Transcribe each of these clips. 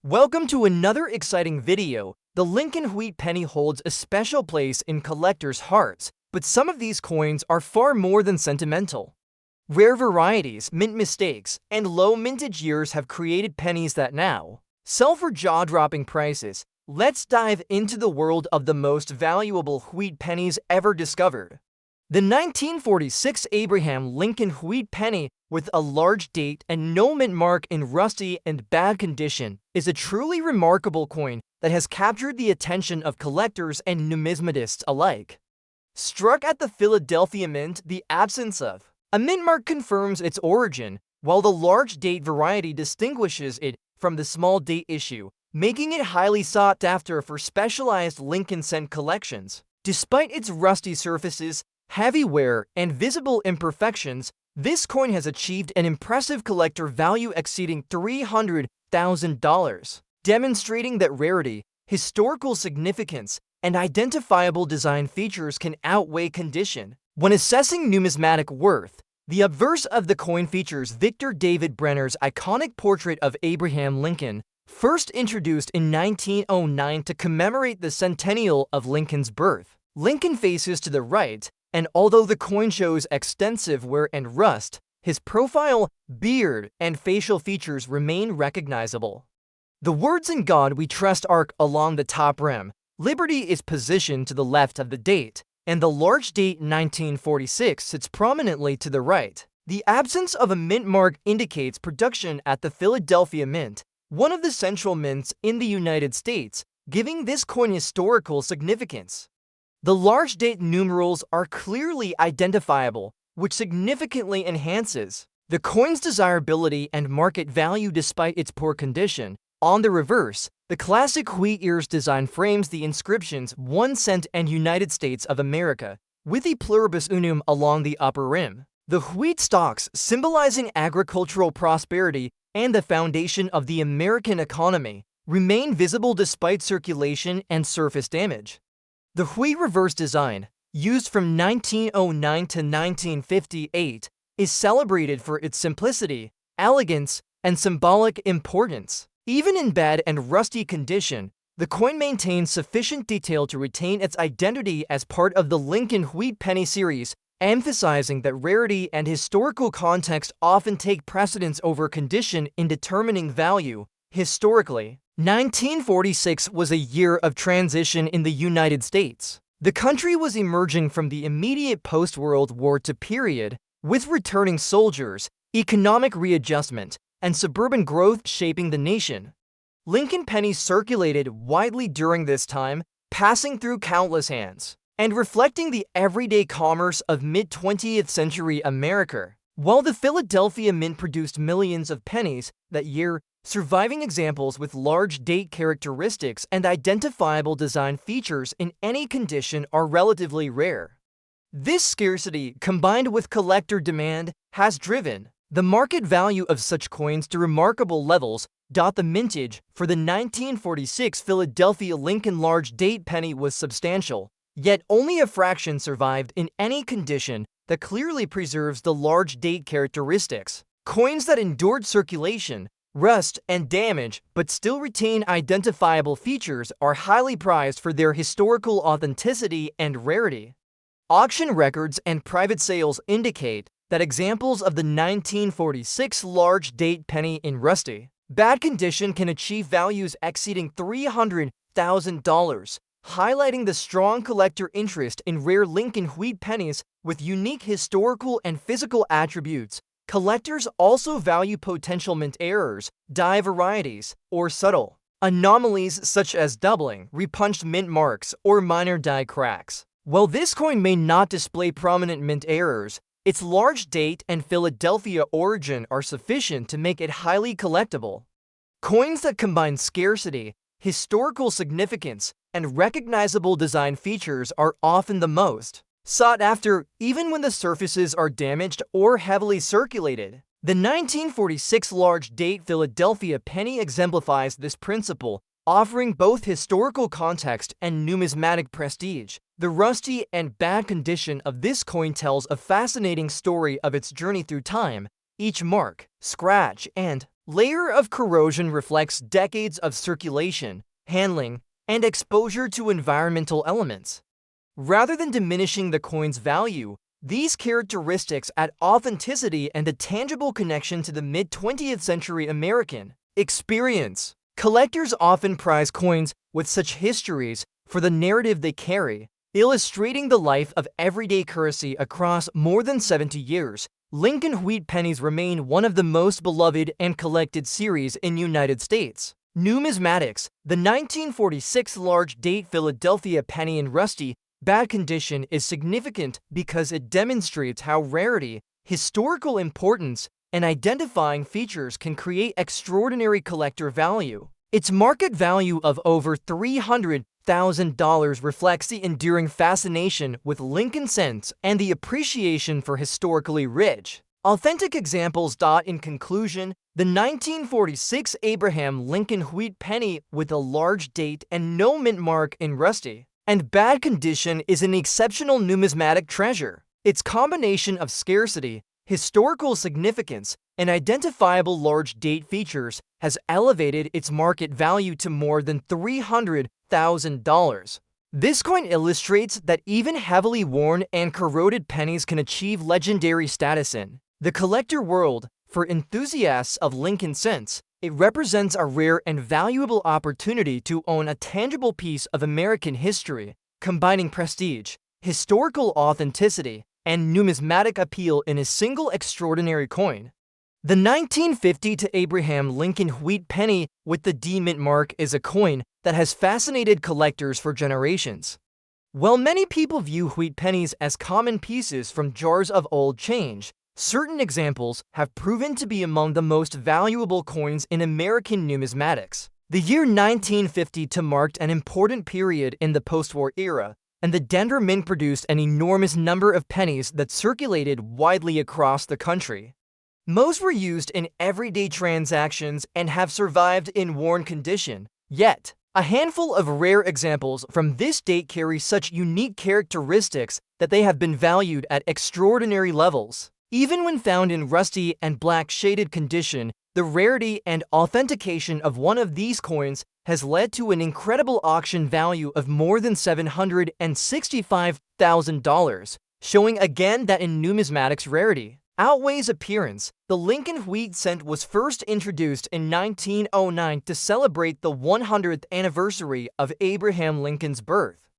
Welcome to another exciting video. The Lincoln Wheat penny holds a special place in collectors' hearts, but some of these coins are far more than sentimental. Rare varieties, mint mistakes, and low mintage years have created pennies that now sell for jaw-dropping prices. Let's dive into the world of the most valuable wheat pennies ever discovered. The 1946 Abraham Lincoln Wheat penny, with a large date and no mint mark in rusty and bad condition, is a truly remarkable coin that has captured the attention of collectors and numismatists alike. Struck at the Philadelphia Mint, the absence of a mint mark confirms its origin, while the large date variety distinguishes it from the small date issue, making it highly sought after for specialized Lincoln cent collections. Despite its rusty surfaces, heavy wear, and visible imperfections, this coin has achieved an impressive collector value exceeding $300,000, demonstrating that rarity, historical significance, and identifiable design features can outweigh condition. When assessing numismatic worth, the obverse of the coin features Victor David Brenner's iconic portrait of Abraham Lincoln, first introduced in 1909 to commemorate the centennial of Lincoln's birth. Lincoln faces to the right, and although the coin shows extensive wear and rust, his profile, beard, and facial features remain recognizable. The words "In God We Trust" arc along the top rim. Liberty is positioned to the left of the date, and the large date 1946 sits prominently to the right. The absence of a mint mark indicates production at the Philadelphia Mint, one of the central mints in the United States, giving this coin historical significance. The large date numerals are clearly identifiable, which significantly enhances the coin's desirability and market value despite its poor condition. On the reverse, the classic wheat ears design frames the inscriptions 1 cent and United States of America, with the pluribus unum along the upper rim. The wheat stalks, symbolizing agricultural prosperity and the foundation of the American economy, remain visible despite circulation and surface damage. The wheat reverse design, used from 1909 to 1958, is celebrated for its simplicity, elegance, and symbolic importance. Even in bad and rusty condition, the coin maintains sufficient detail to retain its identity as part of the Lincoln Wheat penny series, emphasizing that rarity and historical context often take precedence over condition in determining value. Historically, 1946 was a year of transition in the United States. The country was emerging from the immediate post-World War II period, with returning soldiers, economic readjustment, and suburban growth shaping the nation. Lincoln pennies circulated widely during this time, passing through countless hands, and reflecting the everyday commerce of mid-20th century America. While the Philadelphia Mint produced millions of pennies that year, surviving examples with large date characteristics and identifiable design features in any condition are relatively rare. This scarcity, combined with collector demand, has driven the market value of such coins to remarkable levels. The mintage for the 1946 Philadelphia Lincoln large date penny was substantial, yet only a fraction survived in any condition that clearly preserves the large date characteristics. Coins that endured circulation, rust, and damage but still retain identifiable features are highly prized for their historical authenticity and rarity. Auction records and private sales indicate that examples of the 1946 large date penny in rusty, bad condition can achieve values exceeding $300,000, highlighting the strong collector interest in rare Lincoln Wheat pennies with unique historical and physical attributes. Collectors also value potential mint errors, die varieties, or subtle anomalies such as doubling, repunched mint marks, or minor die cracks. While this coin may not display prominent mint errors, its large date and Philadelphia origin are sufficient to make it highly collectible. Coins that combine scarcity, historical significance, and recognizable design features are often the most sought after, even when the surfaces are damaged or heavily circulated. The 1946 large date Philadelphia penny exemplifies this principle, offering both historical context and numismatic prestige. The rusty and bad condition of this coin tells a fascinating story of its journey through time. Each mark, scratch, and layer of corrosion reflects decades of circulation, handling, and exposure to environmental elements. Rather than diminishing the coin's value, these characteristics add authenticity and a tangible connection to the mid-20th century American experience. Collectors often prize coins with such histories for the narrative they carry, illustrating the life of everyday currency across more than 70 years. Lincoln wheat pennies remain one of the most beloved and collected series in United States. Numismatics, the 1946 large-date Philadelphia penny in rusty, bad condition is significant because it demonstrates how rarity, historical importance, and identifying features can create extraordinary collector value. Its market value of over $300,000 reflects the enduring fascination with Lincoln cents and the appreciation for historically rich, authentic examples. In conclusion, the 1946 Abraham Lincoln wheat penny with a large date and no mint mark in rusty and bad condition is an exceptional numismatic treasure. Its combination of scarcity, historical significance, and identifiable large date features has elevated its market value to more than $300,000. This coin illustrates that even heavily worn and corroded pennies can achieve legendary status in the collector world. For enthusiasts of Lincoln cents, it represents a rare and valuable opportunity to own a tangible piece of American history, combining prestige, historical authenticity, and numismatic appeal in a single extraordinary coin. The 1950 to Abraham Lincoln wheat penny with the D mint mark is a coin that has fascinated collectors for generations. While many people view wheat pennies as common pieces from jars of old change, certain examples have proven to be among the most valuable coins in American numismatics. The year 1950 marked an important period in the post-war era, and the Denver Mint produced an enormous number of pennies that circulated widely across the country. Most were used in everyday transactions and have survived in worn condition, yet a handful of rare examples from this date carry such unique characteristics that they have been valued at extraordinary levels. Even when found in rusty and black shaded condition, the rarity and authentication of one of these coins has led to an incredible auction value of more than $765,000, showing again that in numismatics rarity outweighs appearance. The Lincoln wheat cent was first introduced in 1909 to celebrate the 100th anniversary of Abraham Lincoln's birth.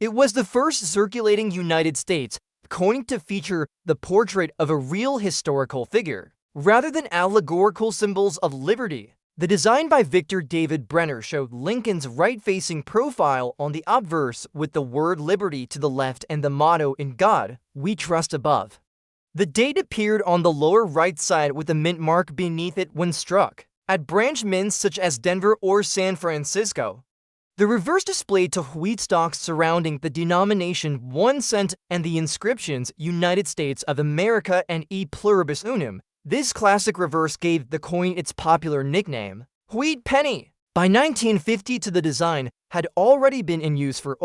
It was the first circulating United States coin to feature the portrait of a real historical figure, rather than allegorical symbols of liberty. The design by Victor David Brenner showed Lincoln's right-facing profile on the obverse with the word liberty to the left and the motto "In God We Trust" above. The date appeared on the lower right side with a mint mark beneath it when struck at branch mints such as Denver or San Francisco. The reverse displayed to wheat stalks surrounding the denomination 1 cent and the inscriptions United States of America and E pluribus unum. This classic reverse gave the coin its popular nickname, wheat penny. By 1950, the design had already been in use for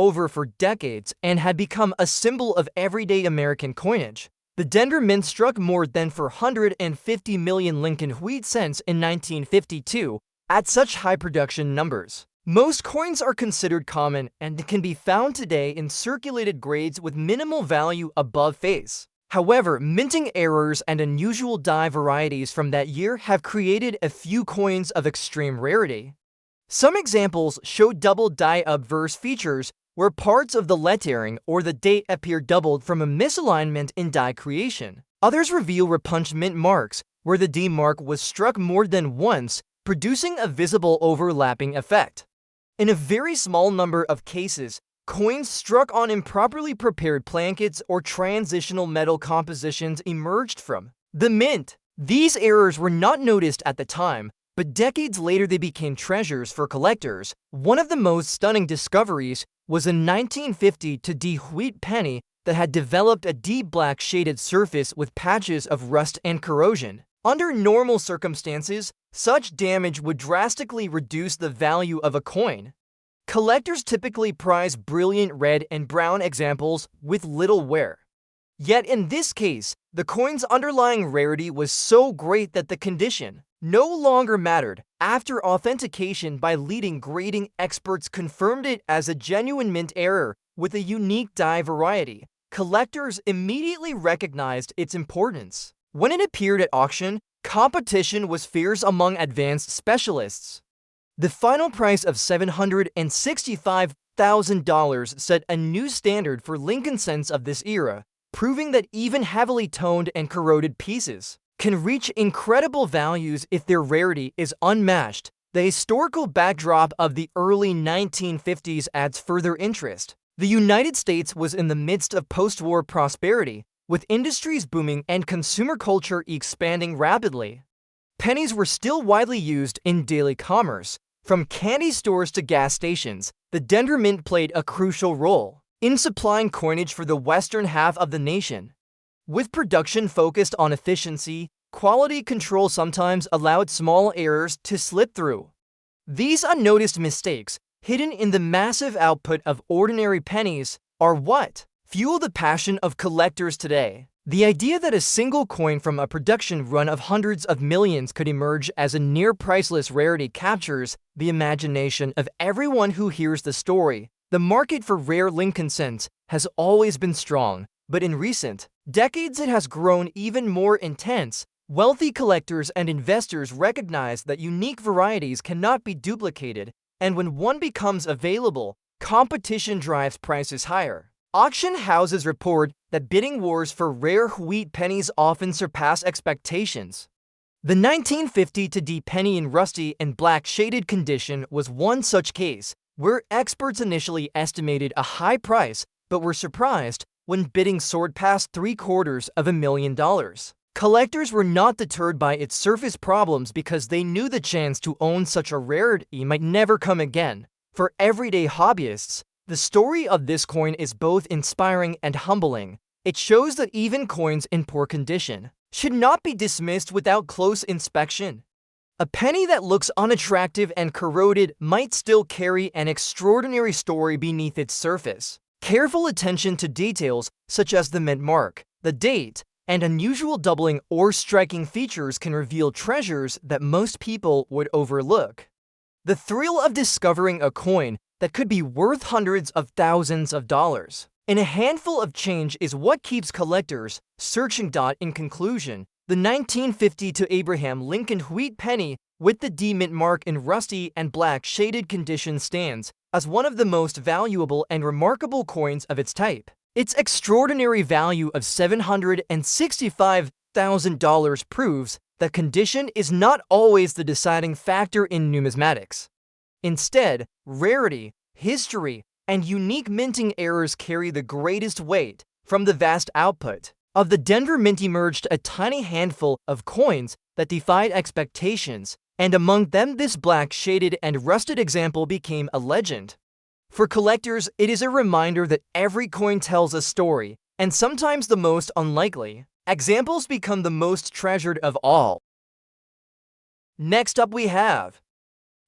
decades and had become a symbol of everyday American coinage. The Denver Mint struck more than 450 million Lincoln wheat cents in 1952 at such high production numbers. Most coins are considered common and can be found today in circulated grades with minimal value above face. However, minting errors and unusual die varieties from that year have created a few coins of extreme rarity. Some examples show double die obverse features where parts of the lettering or the date appear doubled from a misalignment in die creation. Others reveal repunched mint marks where the D mark was struck more than once, producing a visible overlapping effect. In a very small number of cases, coins struck on improperly prepared plankets or transitional metal compositions emerged from the mint. These errors were not noticed at the time, but decades later they became treasures for collectors. One of the most stunning discoveries was a 1950 D wheat penny that had developed a deep black shaded surface with patches of rust and corrosion. Under normal circumstances, such damage would drastically reduce the value of a coin. Collectors typically prize brilliant red and brown examples with little wear. Yet in this case, the coin's underlying rarity was so great that the condition no longer mattered. After authentication by leading grading experts confirmed it as a genuine mint error with a unique die variety, collectors immediately recognized its importance. When it appeared at auction, competition was fierce among advanced specialists. The final price of $765,000 set a new standard for Lincoln cents of this era, proving that even heavily toned and corroded pieces can reach incredible values if their rarity is unmatched. The historical backdrop of the early 1950s adds further interest. The United States was in the midst of post-war prosperity, with industries booming and consumer culture expanding rapidly. Pennies were still widely used in daily commerce. From candy stores to gas stations, the Denver Mint played a crucial role in supplying coinage for the western half of the nation. With production focused on efficiency, quality control sometimes allowed small errors to slip through. These unnoticed mistakes, hidden in the massive output of ordinary pennies, are what fuel the passion of collectors today. The idea that a single coin from a production run of hundreds of millions could emerge as a near-priceless rarity captures the imagination of everyone who hears the story. The market for rare Lincoln cents has always been strong, but in recent decades it has grown even more intense. Wealthy collectors and investors recognize that unique varieties cannot be duplicated, and when one becomes available, competition drives prices higher. Auction houses report that bidding wars for rare wheat pennies often surpass expectations. The 1950 penny in rusty and black shaded condition was one such case, where experts initially estimated a high price but were surprised when bidding soared past $750,000. Collectors were not deterred by its surface problems because they knew the chance to own such a rarity might never come again. For everyday hobbyists, the story of this coin is both inspiring and humbling. It shows that even coins in poor condition should not be dismissed without close inspection. A penny that looks unattractive and corroded might still carry an extraordinary story beneath its surface. Careful attention to details such as the mint mark, the date, and unusual doubling or striking features can reveal treasures that most people would overlook. The thrill of discovering a coin that could be worth hundreds of thousands of dollars in a handful of change is what keeps collectors searching. In conclusion, the 1950 Abraham Lincoln wheat penny with the D mint mark in rusty and black shaded condition stands as one of the most valuable and remarkable coins of its type. Its extraordinary value of $765,000 proves that condition is not always the deciding factor in numismatics. Instead, rarity, history, and unique minting errors carry the greatest weight. From the vast output of the Denver Mint emerged a tiny handful of coins that defied expectations, and among them this black shaded and rusted example became a legend. For collectors, it is a reminder that every coin tells a story, and sometimes the most unlikely examples become the most treasured of all. Next up we have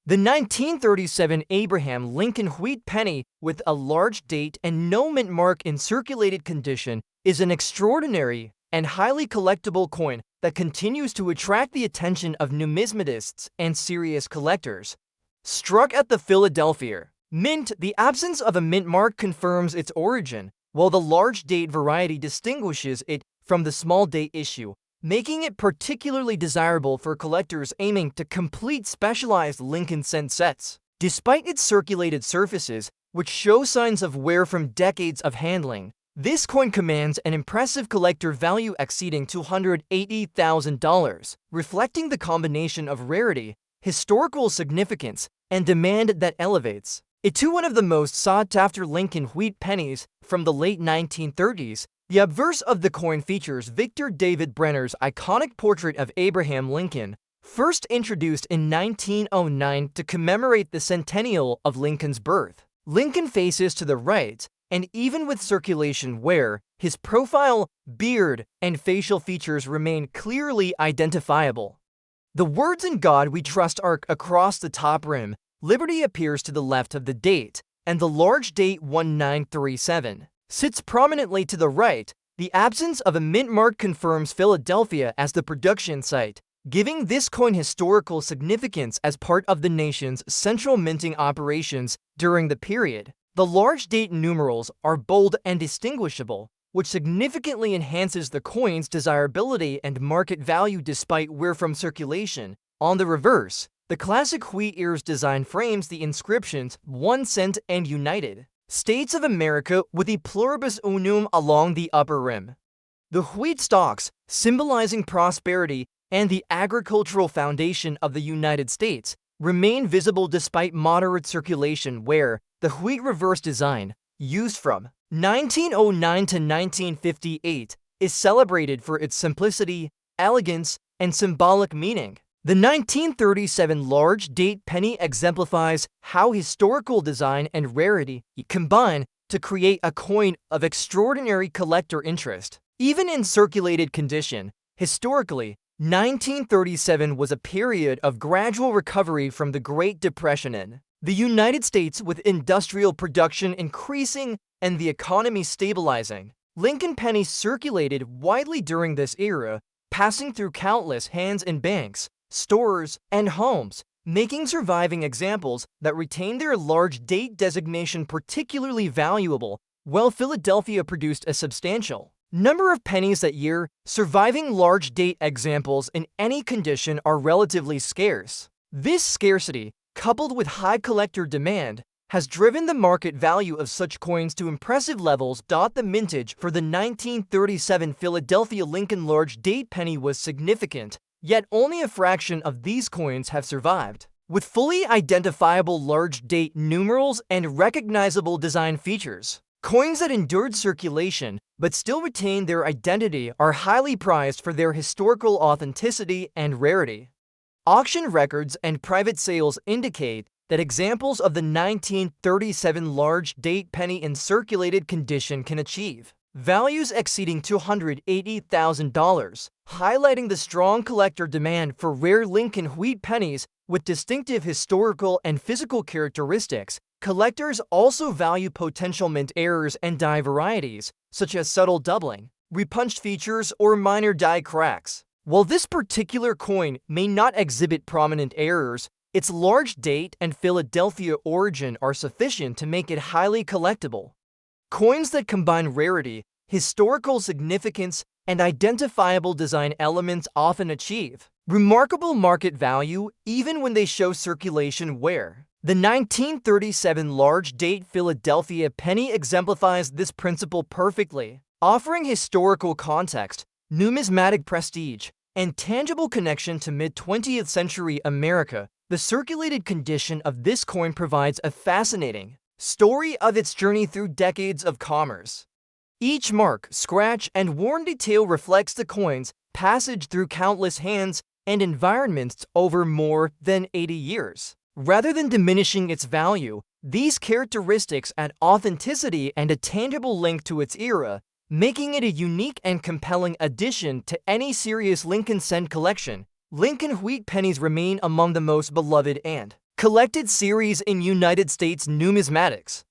the 1937 Abraham Lincoln wheat penny with a large date and no mint mark in circulated condition is an extraordinary and highly collectible coin that continues to attract the attention of numismatists and serious collectors. Struck at the Philadelphia Mint, the absence of a mint mark confirms its origin, while the large date variety distinguishes it from the small date issue, making it particularly desirable for collectors aiming to complete specialized Lincoln cent sets. Despite its circulated surfaces, which show signs of wear from decades of handling, this coin commands an impressive collector value exceeding $280,000, reflecting the combination of rarity, historical significance, and demand that elevates it to one of the most sought-after Lincoln wheat pennies from the late 1930s. The obverse of the coin features Victor David Brenner's iconic portrait of Abraham Lincoln, first introduced in 1909 to commemorate the centennial of Lincoln's birth. Lincoln faces to the right, and even with circulation wear, his profile, beard, and facial features remain clearly identifiable. The words "In God We Trust" arc across the top rim. Liberty appears to the left of the date, and the large date 1937 sits prominently to the right. The absence of a mint mark confirms Philadelphia as the production site, giving this coin historical significance as part of the nation's central minting operations during the period. The large date numerals are bold and distinguishable, which significantly enhances the coin's desirability and market value despite wear from circulation. On the reverse, the classic wheat ears design frames the inscriptions 1 cent and United States of America with a pluribus unum along the upper rim. The wheat stalks, symbolizing prosperity and the agricultural foundation of the United States, remain visible despite moderate circulation where the wheat reverse design, used from 1909 to 1958, is celebrated for its simplicity, elegance, and symbolic meaning. The 1937 large date penny exemplifies how historical design and rarity combine to create a coin of extraordinary collector interest. Even in circulated condition, historically, 1937 was a period of gradual recovery from the Great Depression in the United States, with industrial production increasing and the economy stabilizing. Lincoln pennies circulated widely during this era, passing through countless hands in banks, stores, and homes, making surviving examples that retain their large date designation particularly valuable. While Philadelphia produced a substantial number of pennies that year, surviving large date examples in any condition are relatively scarce. This scarcity, coupled with high collector demand, has driven the market value of such coins to impressive levels. The mintage for the 1937 Philadelphia Lincoln large date penny was significant, yet only a fraction of these coins have survived. With fully identifiable large date numerals and recognizable design features, coins that endured circulation but still retain their identity are highly prized for their historical authenticity and rarity. Auction records and private sales indicate that examples of the 1937 large date penny in circulated condition can achieve values exceeding $280,000, highlighting the strong collector demand for rare Lincoln wheat pennies with distinctive historical and physical characteristics. Collectors also value potential mint errors and die varieties, such as subtle doubling, repunched features, or minor die cracks. While this particular coin may not exhibit prominent errors, its large date and Philadelphia origin are sufficient to make it highly collectible. Coins that combine rarity, historical significance, and identifiable design elements often achieve remarkable market value even when they show circulation wear. The 1937 large date Philadelphia penny exemplifies this principle perfectly, offering historical context, numismatic prestige, and tangible connection to mid-20th century America. The circulated condition of this coin provides a fascinating story of its journey through decades of commerce. Each mark, scratch, and worn detail reflects the coin's passage through countless hands and environments over more than 80 years. Rather than diminishing its value, these characteristics add authenticity and a tangible link to its era, making it a unique and compelling addition to any serious Lincoln cent collection. Lincoln wheat pennies remain among the most beloved and collected series in United States numismatics.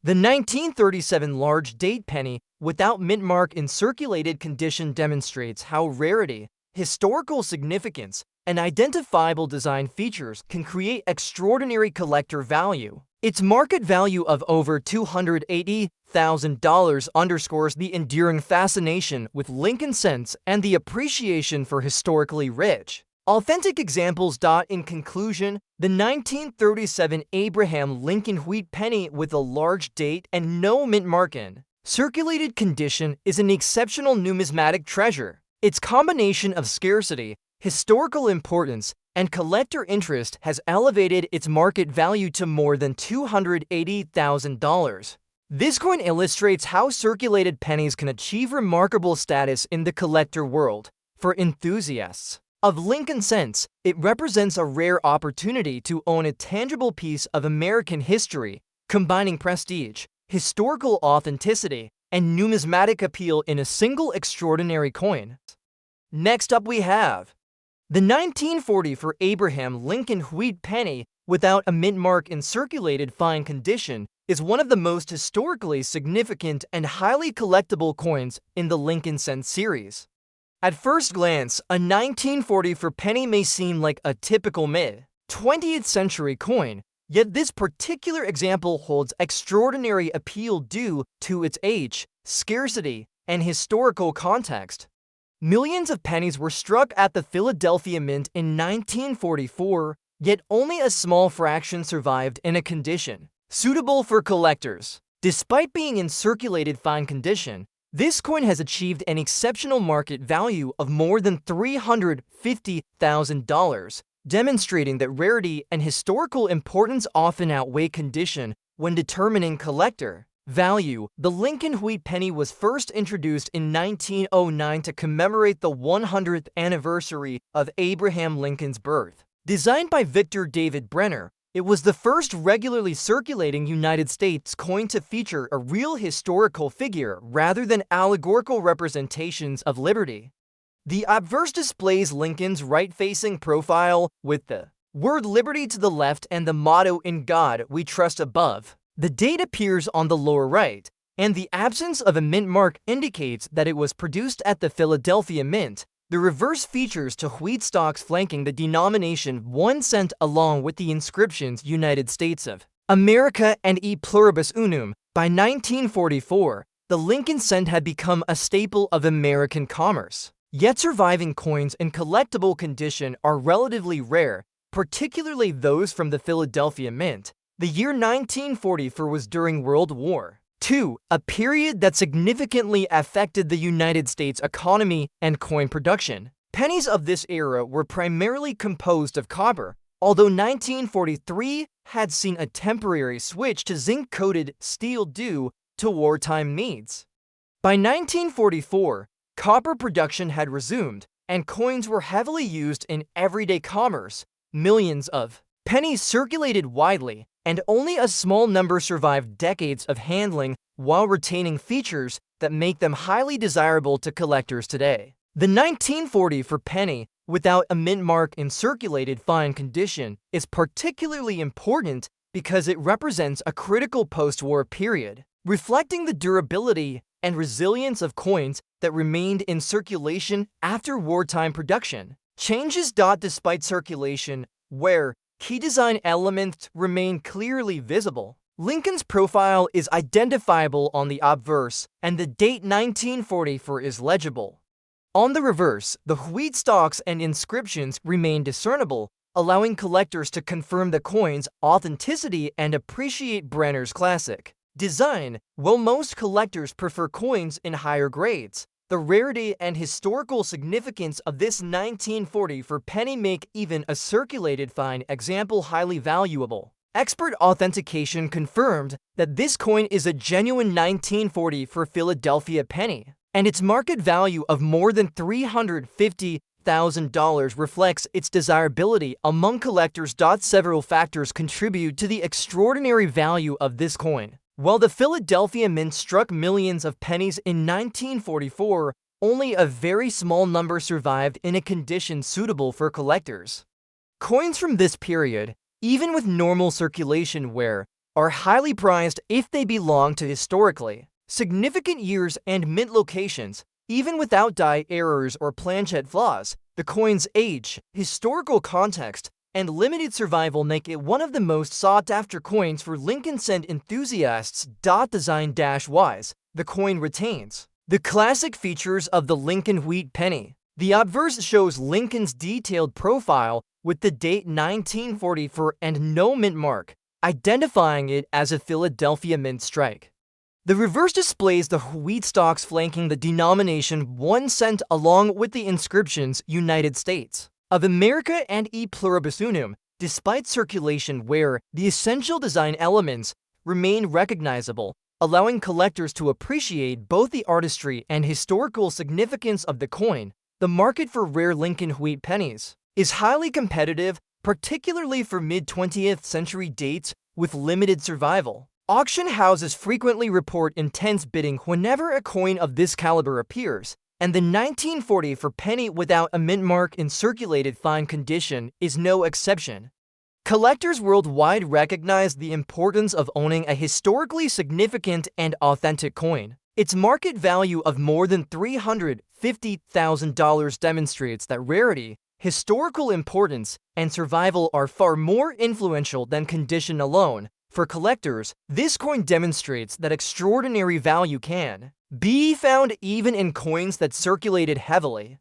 The 1937 large date penny without mint mark in circulated condition demonstrates how rarity, historical significance, and identifiable design features can create extraordinary collector value. Its market value of over $280,000 underscores the enduring fascination with Lincoln cents and the appreciation for historically rich, authentic examples. In conclusion, the 1937 Abraham Lincoln wheat penny with a large date and no mint mark in circulated condition is an exceptional numismatic treasure. Its combination of scarcity, historical importance, and collector interest has elevated its market value to more than $280,000. This coin illustrates how circulated pennies can achieve remarkable status in the collector world. For enthusiasts of Lincoln cents, it represents a rare opportunity to own a tangible piece of American history, combining prestige, historical authenticity, and numismatic appeal in a single extraordinary coin. Next up we have the 1940 for Abraham Lincoln wheat penny without a mint mark in circulated fine condition is one of the most historically significant and highly collectible coins in the Lincoln cent series. At first glance, a 1940 for penny may seem like a typical mid-20th century coin, yet this particular example holds extraordinary appeal due to its age, scarcity, and historical context. Millions of pennies were struck at the Philadelphia Mint in 1944, yet only a small fraction survived in a condition suitable for collectors. Despite being in circulated fine condition, this coin has achieved an exceptional market value of more than $350,000, demonstrating that rarity and historical importance often outweigh condition when determining collector value. The Lincoln wheat penny was first introduced in 1909 to commemorate the 100th anniversary of Abraham Lincoln's birth. Designed by Victor David Brenner, it was the first regularly circulating United States coin to feature a real historical figure rather than allegorical representations of liberty. The obverse displays Lincoln's right-facing profile with the word liberty to the left and the motto "In God We Trust" above. The date appears on the lower right, and the absence of a mint mark indicates that it was produced at the Philadelphia Mint. The reverse features two wheat stalks flanking the denomination 1 cent along with the inscriptions United States of America and E Pluribus Unum. By 1944, the Lincoln cent had become a staple of American commerce. Yet surviving coins in collectible condition are relatively rare, particularly those from the Philadelphia Mint. The year 1944 was during World War II, a period that significantly affected the United States economy and coin production. Pennies of this era were primarily composed of copper, although 1943 had seen a temporary switch to zinc-coated steel due to wartime needs. By 1944, copper production had resumed, and coins were heavily used in everyday commerce. Millions of pennies circulated widely, and only a small number survived decades of handling while retaining features that make them highly desirable to collectors today. The 1940 for penny, without a mint mark in circulated fine condition, is particularly important because it represents a critical post-war period, reflecting the durability and resilience of coins that remained in circulation after wartime production. Changes despite circulation, where key design elements remain clearly visible. Lincoln's profile is identifiable on the obverse, and the date 1944 is legible. On the reverse, the wheat stalks and inscriptions remain discernible, allowing collectors to confirm the coin's authenticity and appreciate Brenner's classic design. While most collectors prefer coins in higher grades, the rarity and historical significance of this 1940 for penny make even a circulated fine example highly valuable. Expert authentication confirmed that this coin is a genuine 1940 for Philadelphia penny, and its market value of more than $350,000 reflects its desirability among collectors. Several factors contribute to the extraordinary value of this coin. While the Philadelphia Mint struck millions of pennies in 1944, only a very small number survived in a condition suitable for collectors. Coins from this period, even with normal circulation wear, are highly prized if they belong to historically significant years and mint locations. Even without die errors or planchet flaws, the coin's age, historical context, and limited survival make it one of the most sought-after coins for Lincoln cent enthusiasts. Design-wise, the coin retains the classic features of the Lincoln wheat penny. The obverse shows Lincoln's detailed profile with the date 1944 and no mint mark, identifying it as a Philadelphia Mint strike. The reverse displays the wheat stalks flanking the denomination 1 cent along with the inscriptions United States of America and E Pluribus Unum. Despite circulation wear, the essential design elements remain recognizable, allowing collectors to appreciate both the artistry and historical significance of the coin. The market for rare Lincoln wheat pennies is highly competitive, particularly for mid-20th century dates with limited survival. Auction houses frequently report intense bidding whenever a coin of this caliber appears, and the 1940 for penny without a mint mark in circulated fine condition is no exception. Collectors worldwide recognize the importance of owning a historically significant and authentic coin. Its market value of more than $350,000 demonstrates that rarity, historical importance, and survival are far more influential than condition alone. For collectors, this coin demonstrates that extraordinary value can be found even in coins that circulated heavily.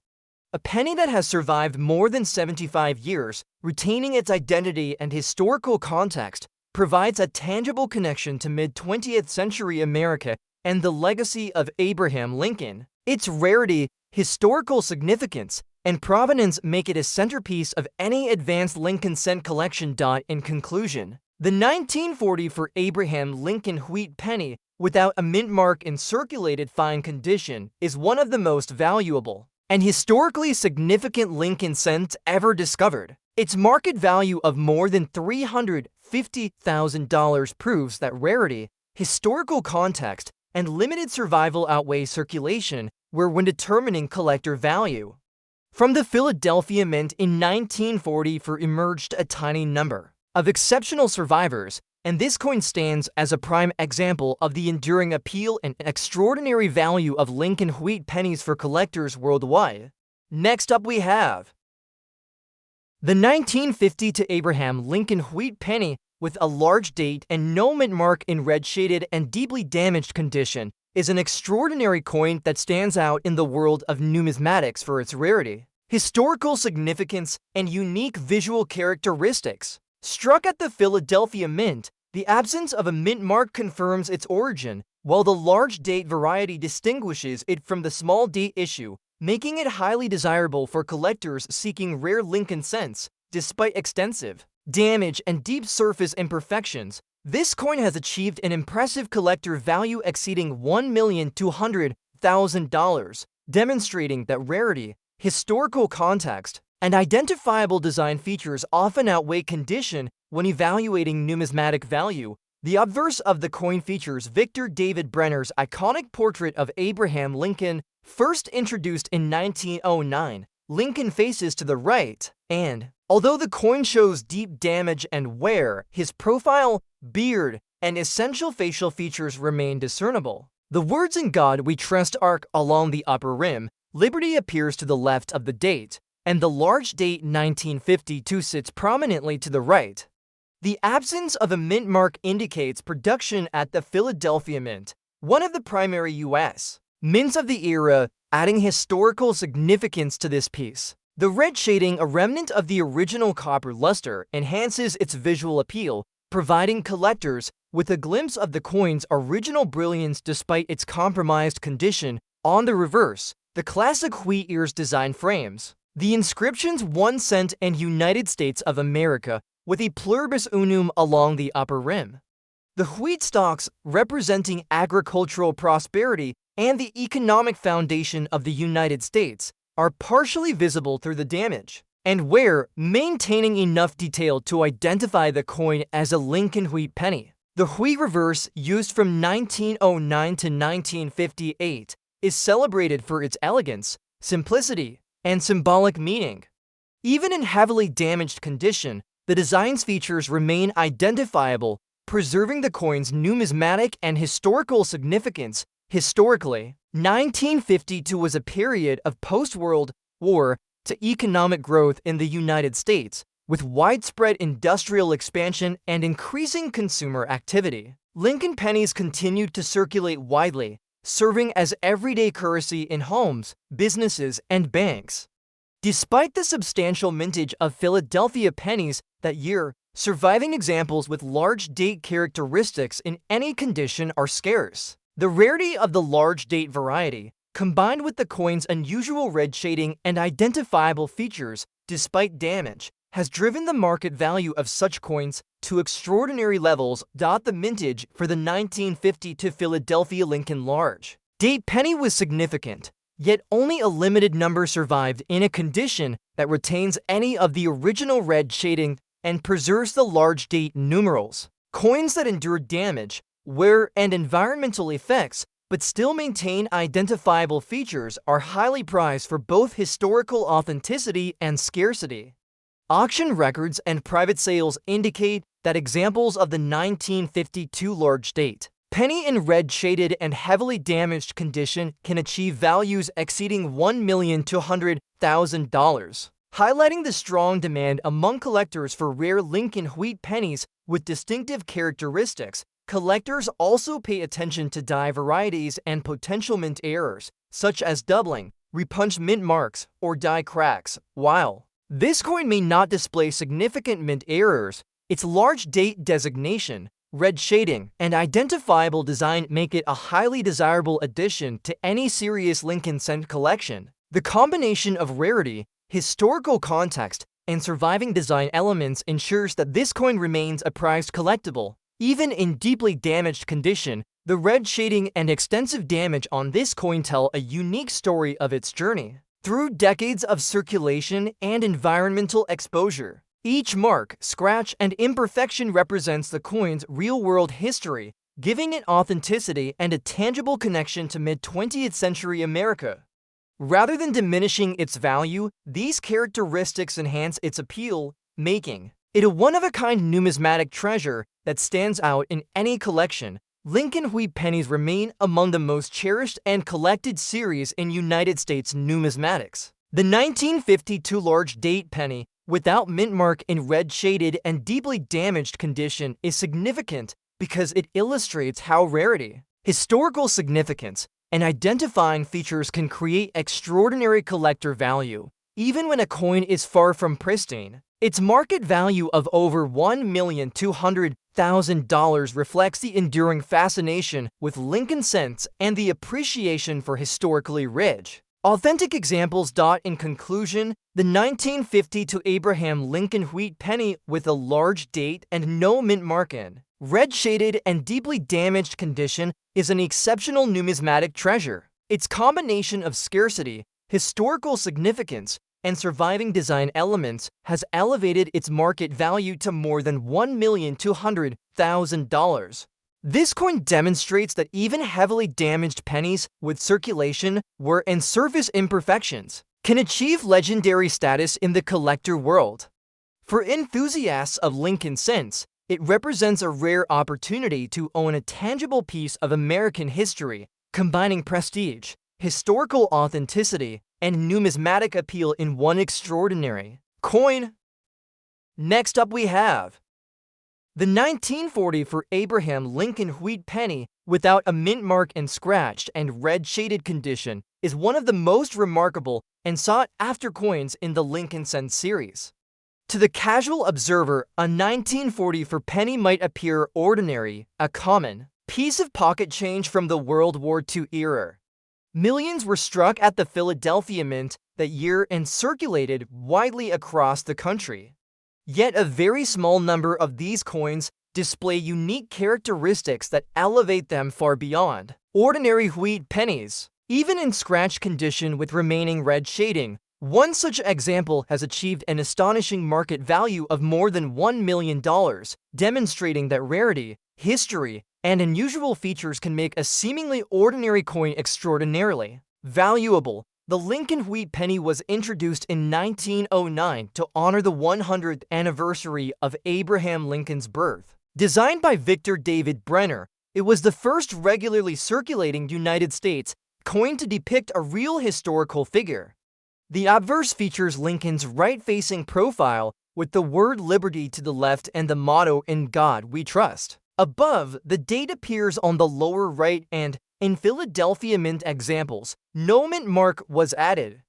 A penny that has survived more than 75 years, retaining its identity and historical context, provides a tangible connection to mid-20th century America and the legacy of Abraham Lincoln. Its rarity, historical significance, and provenance make it a centerpiece of any advanced Lincoln cent collection. In conclusion, the 1940 for Abraham Lincoln wheat penny, without a mint mark in circulated fine condition, is one of the most valuable and historically significant Lincoln cents ever discovered. Its market value of more than $350,000 proves that rarity, historical context, and limited survival outweigh circulation when determining collector value. From the Philadelphia Mint in 1940 emerged a tiny number of exceptional survivors, and this coin stands as a prime example of the enduring appeal and extraordinary value of Lincoln wheat pennies for collectors worldwide. Next up we have the 1950 to Abraham Lincoln wheat penny with a large date and no mint mark in red shaded and deeply damaged condition is an extraordinary coin that stands out in the world of numismatics for its rarity, historical significance, and unique visual characteristics. Struck at the Philadelphia Mint, the absence of a mint mark confirms its origin, while the large date variety distinguishes it from the small date issue, making it highly desirable for collectors seeking rare Lincoln cents. Despite extensive damage and deep surface imperfections, this coin has achieved an impressive collector value exceeding $1,200,000, demonstrating that rarity, historical context, and identifiable design features often outweigh condition when evaluating numismatic value. The obverse of the coin features Victor David Brenner's iconic portrait of Abraham Lincoln, first introduced in 1909. Lincoln faces to the right, and although the coin shows deep damage and wear, his profile, beard, and essential facial features remain discernible. The words "In God We Trust" arc along the upper rim, Liberty appears to the left of the date, and the large date 1952 sits prominently to the right. The absence of a mint mark indicates production at the Philadelphia Mint, one of the primary U.S. mints of the era, adding historical significance to this piece. The red shading, a remnant of the original copper luster, enhances its visual appeal, providing collectors with a glimpse of the coin's original brilliance despite its compromised condition. On the reverse, the classic wheat ears design frames the inscriptions 1 cent and United States of America with a pluribus unum along the upper rim. The wheat stalks, representing agricultural prosperity and the economic foundation of the United States, are partially visible through the damage and wear, maintaining enough detail to identify the coin as a Lincoln wheat penny. The wheat reverse, used from 1909 to 1958, is celebrated for its elegance, simplicity, and symbolic meaning. Even in heavily damaged condition, the design's features remain identifiable, preserving the coin's numismatic and historical significance. Historically, 1952 was a period of post-World War to economic growth in the United States, with widespread industrial expansion and increasing consumer activity. Lincoln pennies continued to circulate widely, serving as everyday currency in homes, businesses, and banks. Despite the substantial mintage of Philadelphia pennies that year, surviving examples with large date characteristics in any condition are scarce. The rarity of the large date variety, combined with the coin's unusual red shading and identifiable features despite damage, has driven the market value of such coins to extraordinary levels. The mintage for the 1950 to Philadelphia Lincoln large date penny was significant, yet only a limited number survived in a condition that retains any of the original red shading and preserves the large date numerals. Coins that endure damage, wear, and environmental effects but still maintain identifiable features are highly prized for both historical authenticity and scarcity. Auction records and private sales indicate that examples of the 1952 large date Penny in red shaded and heavily damaged condition can achieve values exceeding $1,200,000, highlighting the strong demand among collectors for rare Lincoln wheat pennies with distinctive characteristics. Collectors also pay attention to die varieties and potential mint errors, such as doubling, repunched mint marks, or die cracks. While this coin may not display significant mint errors, its large date designation, red shading, and identifiable design make it a highly desirable addition to any serious Lincoln cent collection. The combination of rarity, historical context, and surviving design elements ensures that this coin remains a prized collectible. Even in deeply damaged condition, the red shading and extensive damage on this coin tell a unique story of its journey. Through decades of circulation and environmental exposure, each mark, scratch, and imperfection represents the coin's real-world history, giving it authenticity and a tangible connection to mid-20th century America. Rather than diminishing its value, these characteristics enhance its appeal, making it a one-of-a-kind numismatic treasure that stands out in any collection. Lincoln wheat pennies remain among the most cherished and collected series in United States numismatics. The 1952 large date penny, without mint mark in red shaded and deeply damaged condition, is significant because it illustrates how rarity, historical significance, and identifying features can create extraordinary collector value, even when a coin is far from pristine. Its market value of over $1,200,000 reflects the enduring fascination with Lincoln cents and the appreciation for historically rich, authentic examples. In conclusion, the 1952 Abraham Lincoln wheat penny with a large date and no mint mark in red shaded and deeply damaged condition is an exceptional numismatic treasure. Its combination of scarcity, historical significance, and surviving design elements has elevated its market value to more than $1,200,000. This coin demonstrates that even heavily damaged pennies with circulation, wear, and surface imperfections can achieve legendary status in the collector world. For enthusiasts of Lincoln cents, it represents a rare opportunity to own a tangible piece of American history, combining prestige, historical authenticity, and numismatic appeal in one extraordinary coin. Next up we have the 1940 for Abraham Lincoln wheat penny without a mint mark and scratched and red shaded condition is one of the most remarkable and sought after coins in the Lincoln cent series. To the casual observer, a 1940 for penny might appear ordinary, a common piece of pocket change from the World War II era. Millions were struck at the Philadelphia Mint that year and circulated widely across the country. Yet a very small number of these coins display unique characteristics that elevate them far beyond ordinary wheat pennies. Even in scratch condition with remaining red shading, one such example has achieved an astonishing market value of more than $1 million, demonstrating that rarity, history, and unusual features can make a seemingly ordinary coin extraordinarily valuable. The Lincoln wheat penny was introduced in 1909 to honor the 100th anniversary of Abraham Lincoln's birth. Designed by Victor David Brenner, it was the first regularly circulating United States coin to depict a real historical figure. The obverse features Lincoln's right-facing profile with the word liberty to the left and the motto "In God We Trust." Above, the date appears on the lower right and, in Philadelphia Mint examples, no mint mark was added.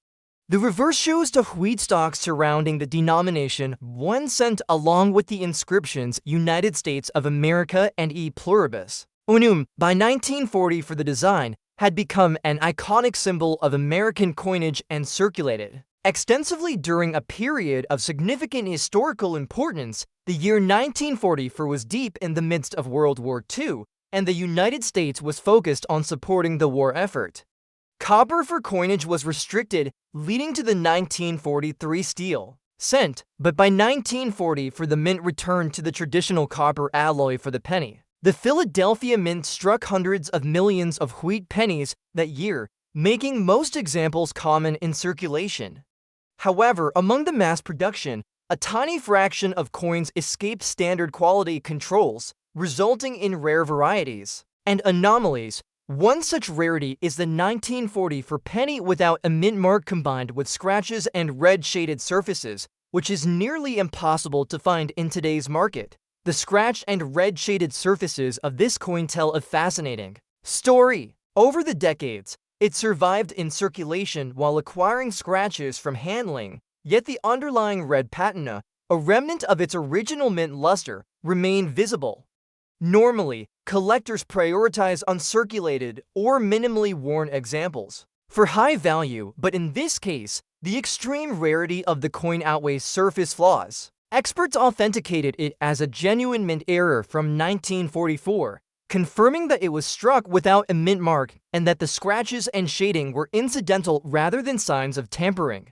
The reverse shows the wheat stalks surrounding the denomination 1 cent along with the inscriptions United States of America and E pluribus unum. By 1940 for the design had become an iconic symbol of American coinage and circulated extensively during a period of significant historical importance. The year 1944 was deep in the midst of World War II, and the United States was focused on supporting the war effort. Copper for coinage was restricted, leading to the 1943 steel cent, but by 1940 for the mint returned to the traditional copper alloy for the penny. The Philadelphia Mint struck hundreds of millions of wheat pennies that year, making most examples common in circulation. However, among the mass production, a tiny fraction of coins escaped standard quality controls, resulting in rare varieties. and anomalies. One such rarity is the 1944 penny without a mint mark combined with scratches and red shaded surfaces, which is nearly impossible to find in today's market. The scratch and red shaded surfaces of this coin tell a fascinating story. Over the decades, it survived in circulation while acquiring scratches from handling, yet the underlying red patina, a remnant of its original mint luster, remain visible. Normally, collectors prioritize uncirculated or minimally worn examples for high value, but in this case, the extreme rarity of the coin outweighs surface flaws. Experts authenticated it as a genuine mint error from 1944, confirming that it was struck without a mint mark and that the scratches and shading were incidental rather than signs of tampering.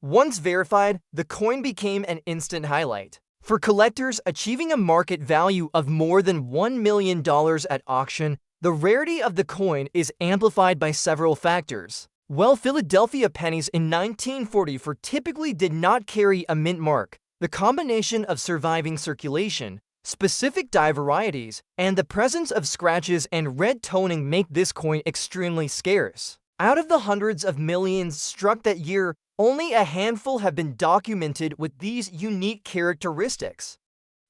Once verified, the coin became an instant highlight. For collectors, achieving a market value of more than $1 million at auction, the rarity of the coin is amplified by several factors. While Philadelphia pennies in 1944 typically did not carry a mint mark, the combination of surviving circulation, specific die varieties, and the presence of scratches and red toning make this coin extremely scarce. Out of the hundreds of millions struck that year, only a handful have been documented with these unique characteristics.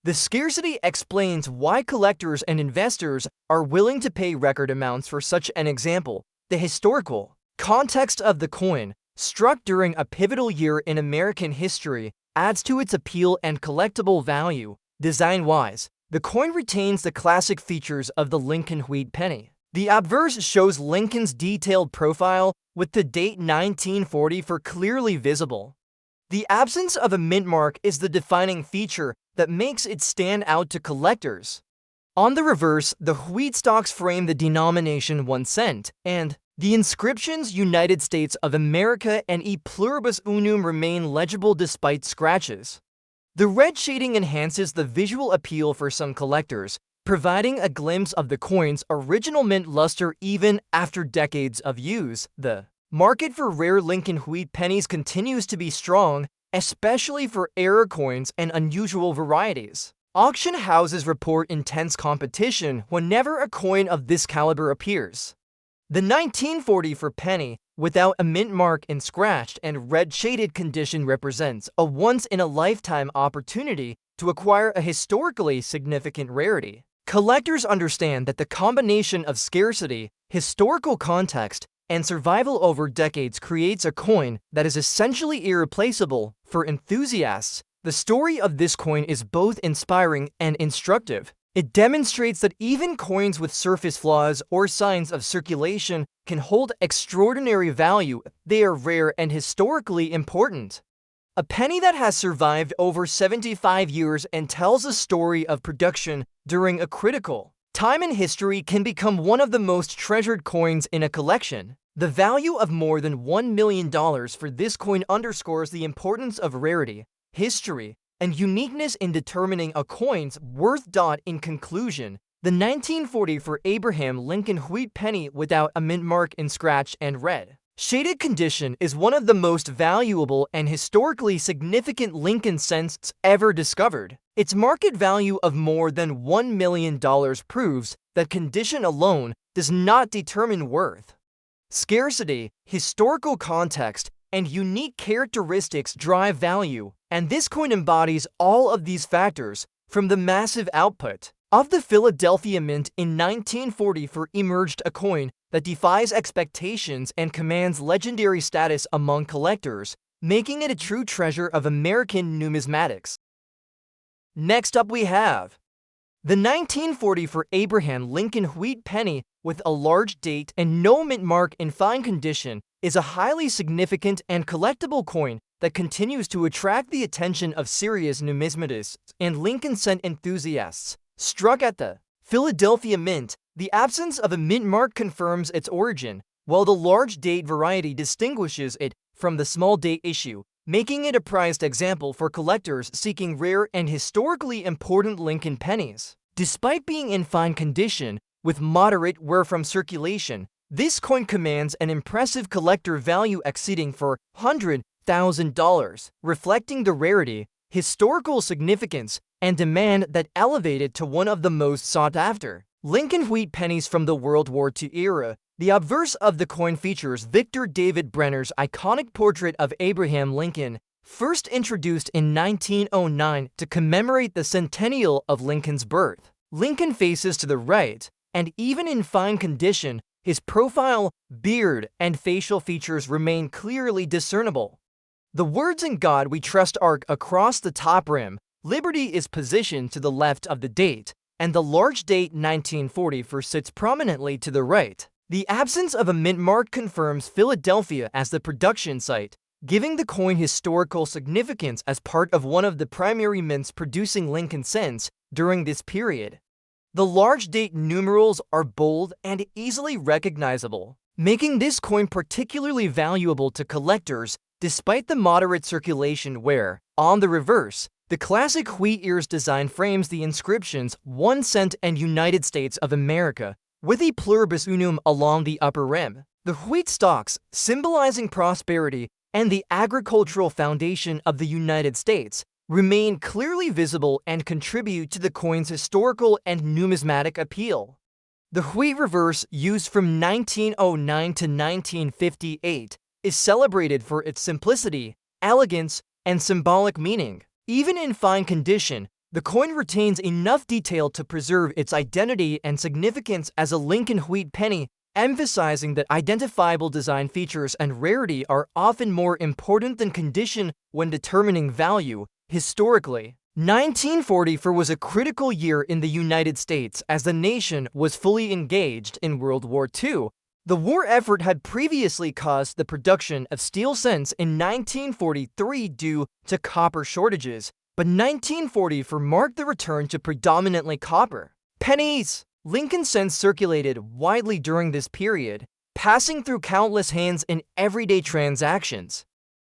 The scarcity explains why collectors and investors are willing to pay record amounts for such an example. The historical context of the coin, struck during a pivotal year in American history, adds to its appeal and collectible value. Design-wise, the coin retains the classic features of the Lincoln wheat penny. The obverse shows Lincoln's detailed profile with the date 1944 clearly visible. The absence of a mint mark is the defining feature that makes it stand out to collectors. On the reverse, the wheat stalks frame the denomination 1 cent, and the inscriptions United States of America and E pluribus unum remain legible despite scratches. The red shading enhances the visual appeal for some collectors, providing a glimpse of the coin's original mint luster even after decades of use. The market for rare Lincoln wheat pennies continues to be strong, especially for error coins and unusual varieties. Auction houses report intense competition whenever a coin of this caliber appears. The 1944 penny, without a mint mark in scratched and red shaded condition, represents a once-in-a-lifetime opportunity to acquire a historically significant rarity. Collectors understand that the combination of scarcity, historical context, and survival over decades creates a coin that is essentially irreplaceable. For enthusiasts, the story of this coin is both inspiring and instructive. It demonstrates that even coins with surface flaws or signs of circulation can hold extraordinary value. They are rare and historically important. A penny that has survived over 75 years and tells a story of production during a critical time in history can become one of the most treasured coins in a collection. The value of more than $1 million for this coin underscores the importance of rarity, history, and uniqueness in determining a coin's worth. In conclusion, the 1944 Abraham Lincoln wheat penny without a mint mark in scratch and red shaded condition is one of the most valuable and historically significant Lincoln cents ever discovered. Its market value of more than $1 million proves that condition alone does not determine worth. Scarcity, historical context, and unique characteristics drive value, and this coin embodies all of these factors. From the massive output of the Philadelphia Mint in 1944 emerged a coin that defies expectations and commands legendary status among collectors, making it a true treasure of American numismatics. Next up we have the 1944 Abraham Lincoln wheat penny with a large date and no mint mark in fine condition is a highly significant and collectible coin that continues to attract the attention of serious numismatists and Lincoln cent enthusiasts. Struck at the Philadelphia Mint, the absence of a mint mark confirms its origin, while the large date variety distinguishes it from the small date issue, making it a prized example for collectors seeking rare and historically important Lincoln pennies. Despite being in fine condition, with moderate wear from circulation, this coin commands an impressive collector value exceeding $400,000, reflecting the rarity, historical significance, and demand that elevate it to one of the most sought-after Lincoln wheat pennies from the World War II era. The obverse of the coin features Victor David Brenner's iconic portrait of Abraham Lincoln, first introduced in 1909 to commemorate the centennial of Lincoln's birth. Lincoln faces to the right, and even in fine condition, his profile, beard, and facial features remain clearly discernible. The words "In God We Trust" arc across the top rim. Liberty is positioned to the left of the date, and the large date 1944 sits prominently to the right. The absence of a mint mark confirms Philadelphia as the production site, giving the coin historical significance as part of one of the primary mints producing Lincoln cents during this period. The large date numerals are bold and easily recognizable, making this coin particularly valuable to collectors despite the moderate circulation where, on the reverse, the classic wheat ears design frames the inscriptions 1 cent and United States of America, with a pluribus unum along the upper rim. The wheat stalks, symbolizing prosperity and the agricultural foundation of the United States, remain clearly visible and contribute to the coin's historical and numismatic appeal. The wheat reverse, used from 1909 to 1958, is celebrated for its simplicity, elegance, and symbolic meaning. Even in fine condition, the coin retains enough detail to preserve its identity and significance as a Lincoln wheat penny, emphasizing that identifiable design features and rarity are often more important than condition when determining value. Historically, 1944 was a critical year in the United States as the nation was fully engaged in World War II. The war effort had previously caused the production of steel cents in 1943 due to copper shortages, but 1944 marked the return to predominantly copper. Pennies! Lincoln cents circulated widely during this period, passing through countless hands in everyday transactions.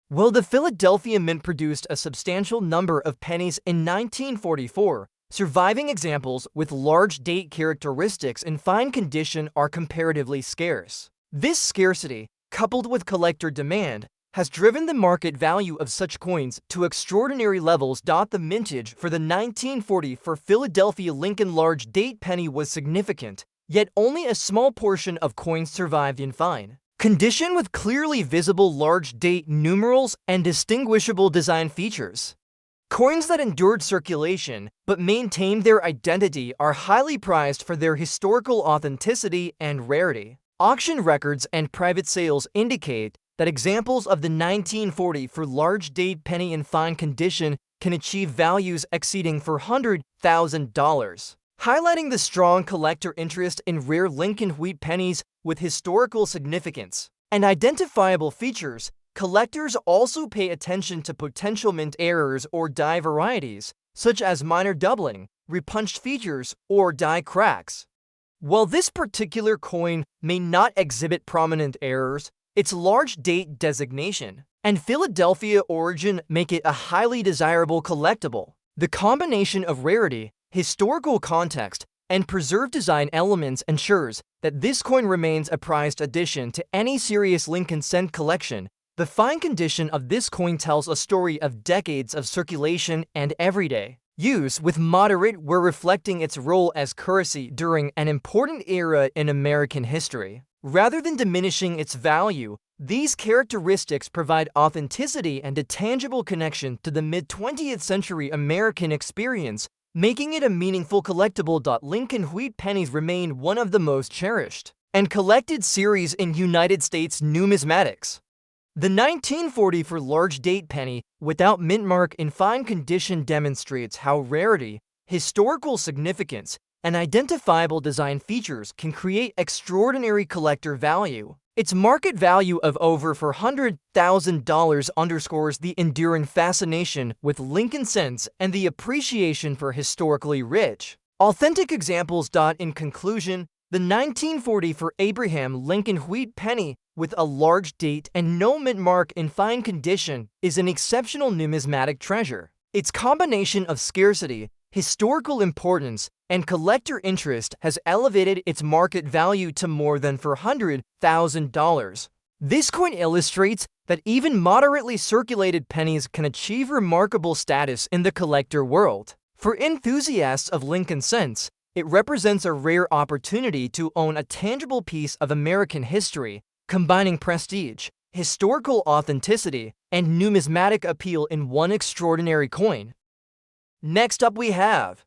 While the Philadelphia Mint produced a substantial number of pennies in 1944, surviving examples with large date characteristics in fine condition are comparatively scarce. This scarcity, coupled with collector demand, has driven the market value of such coins to extraordinary levels. The mintage for the 1944 Philadelphia Lincoln large date penny was significant, yet only a small portion of coins survived in fine condition with clearly visible large date numerals and distinguishable design features. Coins that endured circulation but maintained their identity are highly prized for their historical authenticity and rarity. Auction records and private sales indicate that examples of the 1944 large date penny in fine condition can achieve values exceeding $400,000. Highlighting the strong collector interest in rare Lincoln wheat pennies with historical significance and identifiable features, collectors also pay attention to potential mint errors or die varieties, such as minor doubling, repunched features, or die cracks. While this particular coin may not exhibit prominent errors, its large date designation and Philadelphia origin make it a highly desirable collectible. The combination of rarity, historical context, and preserved design elements ensures that this coin remains a prized addition to any serious Lincoln cent collection. The fine condition of this coin tells a story of decades of circulation and everyday use, with moderate wear reflecting its role as currency during an important era in American history. Rather than diminishing its value, these characteristics provide authenticity and a tangible connection to the mid-20th century American experience, making it a meaningful collectible. Lincoln wheat pennies remain one of the most cherished and collected series in United States numismatics. The 1944 large date penny without mint mark in fine condition demonstrates how rarity, historical significance, and identifiable design features can create extraordinary collector value. Its market value of over $400,000 underscores the enduring fascination with Lincoln cents and the appreciation for historically rich, authentic examples. In conclusion, the 1944 Abraham Lincoln wheat penny with a large date and no mint mark in fine condition is an exceptional numismatic treasure. Its combination of scarcity, historical importance, and collector interest has elevated its market value to more than $400,000. This coin illustrates that even moderately circulated pennies can achieve remarkable status in the collector world. For enthusiasts of Lincoln cents, it represents a rare opportunity to own a tangible piece of American history, combining prestige, historical authenticity, and numismatic appeal in one extraordinary coin. Next up we have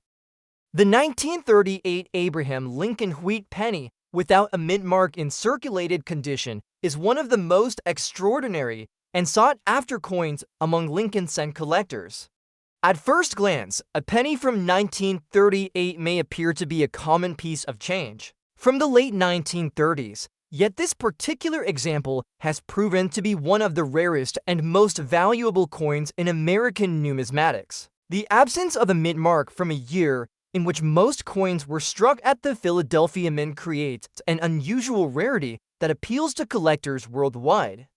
the 1938 Abraham Lincoln Wheat Penny without a mint mark in circulated condition is one of the most extraordinary and sought-after coins among Lincoln cent collectors. At first glance, a penny from 1938 may appear to be a common piece of change from the late 1930s, yet this particular example has proven to be one of the rarest and most valuable coins in American numismatics. The absence of a mint mark from a year in which most coins were struck at the Philadelphia Mint creates an unusual rarity that appeals to collectors worldwide.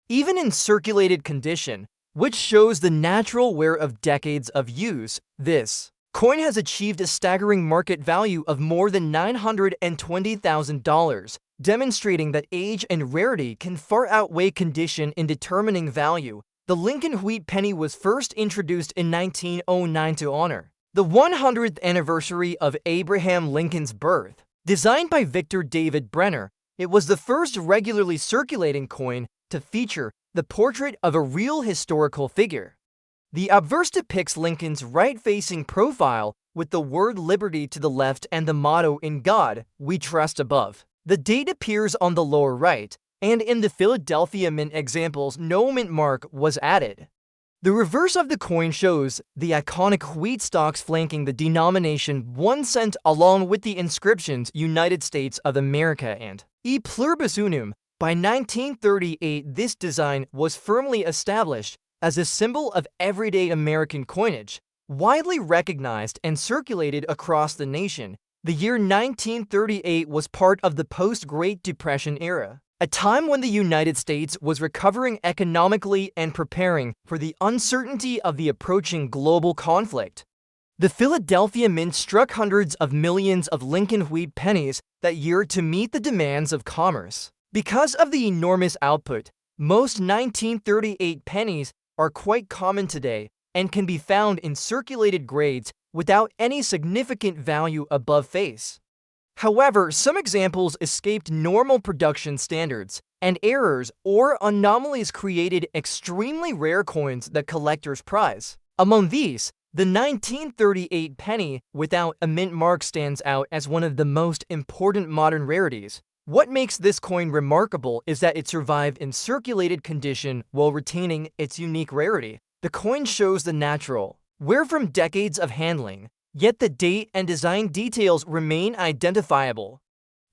Even in circulated condition, which shows the natural wear of decades of use, this coin has achieved a staggering market value of more than $920,000, demonstrating that age and rarity can far outweigh condition in determining value. The Lincoln Wheat Penny was first introduced in 1909 to honor the 100th anniversary of Abraham Lincoln's birth. Designed by Victor David Brenner, it was the first regularly circulating coin to feature the portrait of a real historical figure. The obverse depicts Lincoln's right-facing profile with the word liberty to the left and the motto "In God We Trust" above. The date appears on the lower right, and in the Philadelphia Mint examples, no mint mark was added. The reverse of the coin shows the iconic wheat stalks flanking the denomination 1 cent along with the inscriptions United States of America and E Pluribus Unum. By 1938, this design was firmly established as a symbol of everyday American coinage, widely recognized and circulated across the nation. The year 1938 was part of the post-Great Depression era, a time when the United States was recovering economically and preparing for the uncertainty of the approaching global conflict. The Philadelphia Mint struck hundreds of millions of Lincoln Wheat pennies that year to meet the demands of commerce. Because of the enormous output, most 1938 pennies are quite common today and can be found in circulated grades without any significant value above face. However, some examples escaped normal production standards, and errors or anomalies created extremely rare coins that collectors prize. Among these, the 1938 penny without a mint mark stands out as one of the most important modern rarities. What makes this coin remarkable is that it survived in circulated condition while retaining its unique rarity. The coin shows the natural wear from decades of handling, yet the date and design details remain identifiable.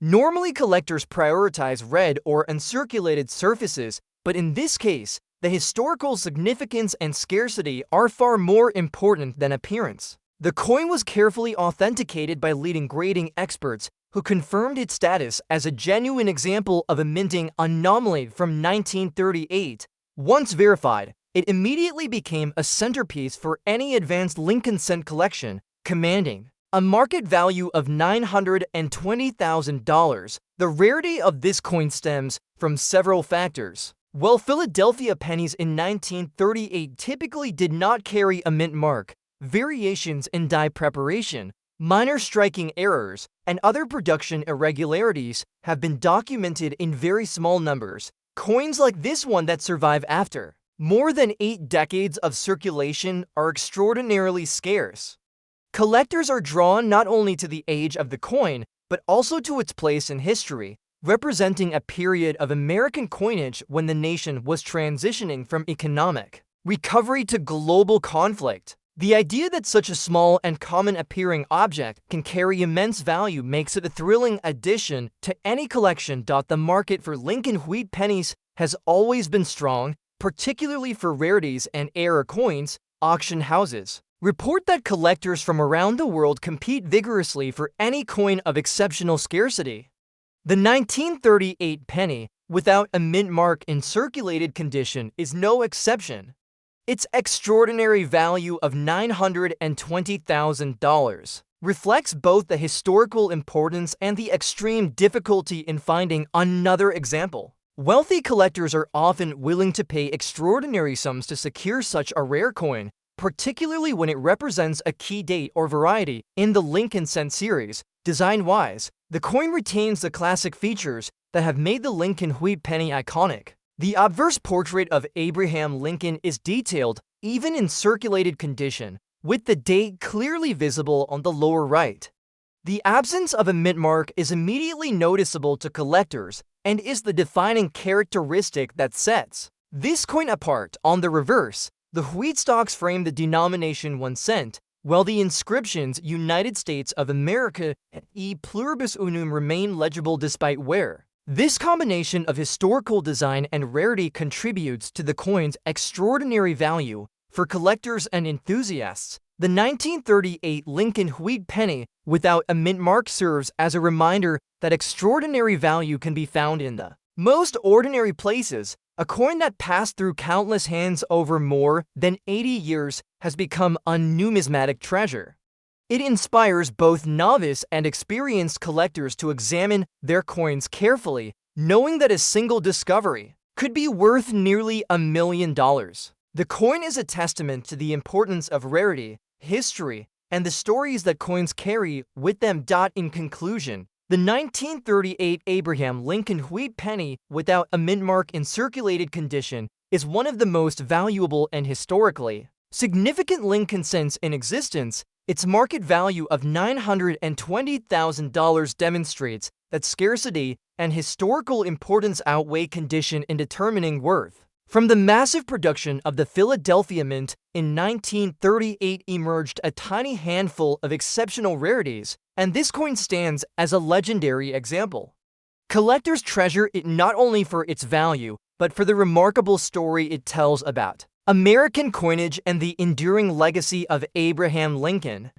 Normally, collectors prioritize red or uncirculated surfaces, but in this case, the historical significance and scarcity are far more important than appearance. The coin was carefully authenticated by leading grading experts who confirmed its status as a genuine example of a minting anomaly from 1938. Once verified, it immediately became a centerpiece for any advanced Lincoln cent collection, commanding a market value of $920,000. The rarity of this coin stems from several factors. While Philadelphia pennies in 1938 typically did not carry a mint mark, variations in die preparation, minor striking errors, and other production irregularities have been documented in very small numbers. Coins like this one that survive after more than 8 decades of circulation are extraordinarily scarce. Collectors are drawn not only to the age of the coin, but also to its place in history, representing a period of American coinage when the nation was transitioning from economic recovery to global conflict. The idea that such a small and common-appearing object can carry immense value makes it a thrilling addition to any collection. The market for Lincoln Wheat pennies has always been strong, particularly for rarities and rare coins. Auction houses report that collectors from around the world compete vigorously for any coin of exceptional scarcity. The 1938 penny, without a mint mark in circulated condition, is no exception. Its extraordinary value of $920,000 reflects both the historical importance and the extreme difficulty in finding another example. Wealthy collectors are often willing to pay extraordinary sums to secure such a rare coin, particularly when it represents a key date or variety. In the Lincoln cent series, Design-wise, the coin retains the classic features that have made the Lincoln wheat penny iconic. The obverse portrait of Abraham Lincoln is detailed even in circulated condition, with the date clearly visible on the lower right. The absence of a mint mark is immediately noticeable to collectors and is the defining characteristic that sets this coin apart. On the reverse, the wheat stalks frame the denomination 1 cent, while the inscriptions United States of America and E pluribus unum remain legible despite wear. This combination of historical design and rarity contributes to the coin's extraordinary value for collectors and enthusiasts. The 1938 Lincoln wheat penny without a mint mark serves as a reminder that extraordinary value can be found in the most ordinary places. A coin that passed through countless hands over more than 80 years has become a numismatic treasure. It inspires both novice and experienced collectors to examine their coins carefully, knowing that a single discovery could be worth nearly $1 million. The coin is a testament to the importance of rarity, history, and the stories that coins carry with them. In conclusion, the 1938 Abraham Lincoln wheat penny without a mint mark in circulated condition is one of the most valuable and historically significant Lincoln cents in existence. Its market value of $920,000 demonstrates that scarcity and historical importance outweigh condition in determining worth. From the massive production of the Philadelphia Mint in 1938 emerged a tiny handful of exceptional rarities, and this coin stands as a legendary example. Collectors treasure it not only for its value, but for the remarkable story it tells about American coinage and the enduring legacy of Abraham Lincoln.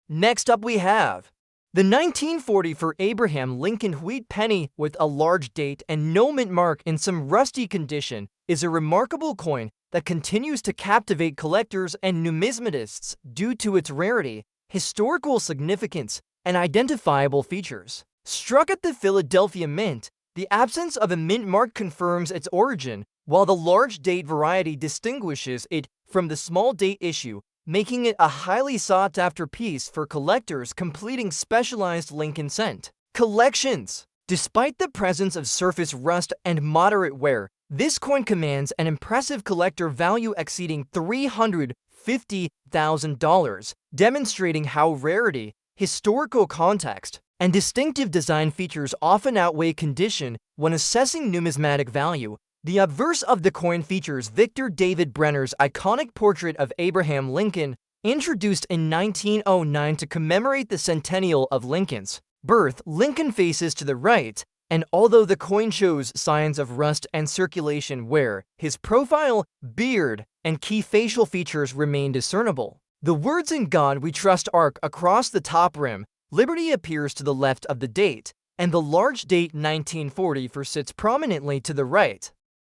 Next up we have the 1940 for Abraham Lincoln wheat penny with a large date and no mint mark in some rusty condition is a remarkable coin that continues to captivate collectors and numismatists due to its rarity, historical significance, and identifiable features. Struck at the Philadelphia Mint, the absence of a mint mark confirms its origin, while the large date variety distinguishes it from the small date issue, making it a highly sought-after piece for collectors completing specialized Lincoln cent collections. Despite the presence of surface rust and moderate wear, this coin commands an impressive collector value exceeding $350,000, demonstrating how rarity, historical context, and distinctive design features often outweigh condition when assessing numismatic value. The obverse of the coin features Victor David Brenner's iconic portrait of Abraham Lincoln, introduced in 1909 to commemorate the centennial of Lincoln's birth. Lincoln faces to the right, and although the coin shows signs of rust and circulation wear, his profile, beard, and key facial features remain discernible. The words "In God We Trust" arc across the top rim. Liberty appears to the left of the date, and the large date 1940 sits prominently to the right.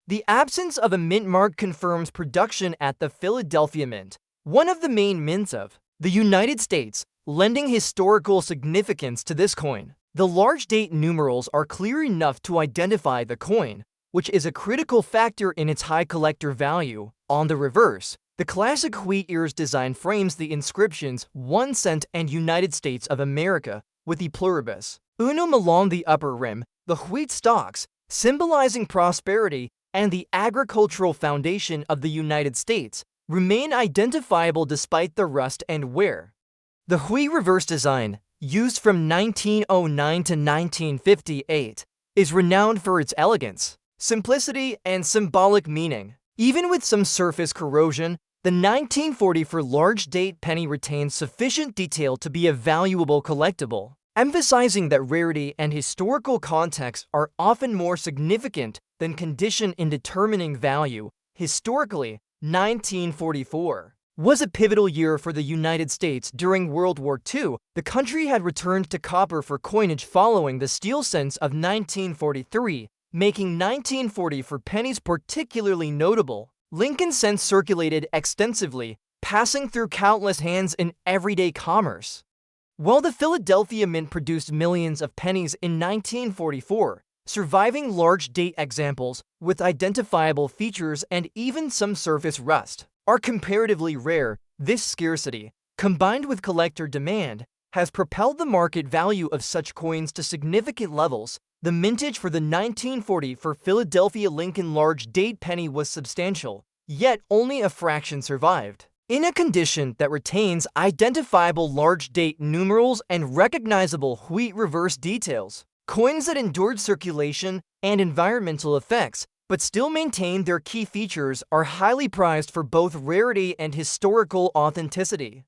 The absence of a mint mark confirms production at the Philadelphia Mint, one of the main mints of the United States, lending historical significance to this coin. The large date numerals are clear enough to identify the coin, which is a critical factor in its high collector value. On the reverse, the classic wheat ears design frames the inscriptions 1 cent and United States of America with E pluribus unum along the upper rim. The wheat stalks, symbolizing prosperity and the agricultural foundation of the United States, remain identifiable despite the rust and wear. The wheat reverse design, used from 1909 to 1958, is renowned for its elegance, simplicity, and symbolic meaning. Even with some surface corrosion, the 1940 for large date penny retains sufficient detail to be a valuable collectible, emphasizing that rarity and historical context are often more significant than condition in determining value. Historically, 1944 was a pivotal year for the United States. During World War II, the country had returned to copper for coinage following the steel cents of 1943, making 1940 for pennies particularly notable. Lincoln cents circulated extensively, passing through countless hands in everyday commerce. While the Philadelphia Mint produced millions of pennies in 1944, surviving large date examples with identifiable features and even some surface rust are comparatively rare. This scarcity, combined with collector demand, has propelled the market value of such coins to significant levels. The mintage for the 1940 for Philadelphia Lincoln large date penny was substantial, yet only a fraction survived. In a condition that retains identifiable large date numerals and recognizable wheat reverse details, coins that endured circulation and environmental effects but still maintain their key features are highly prized for both rarity and historical authenticity.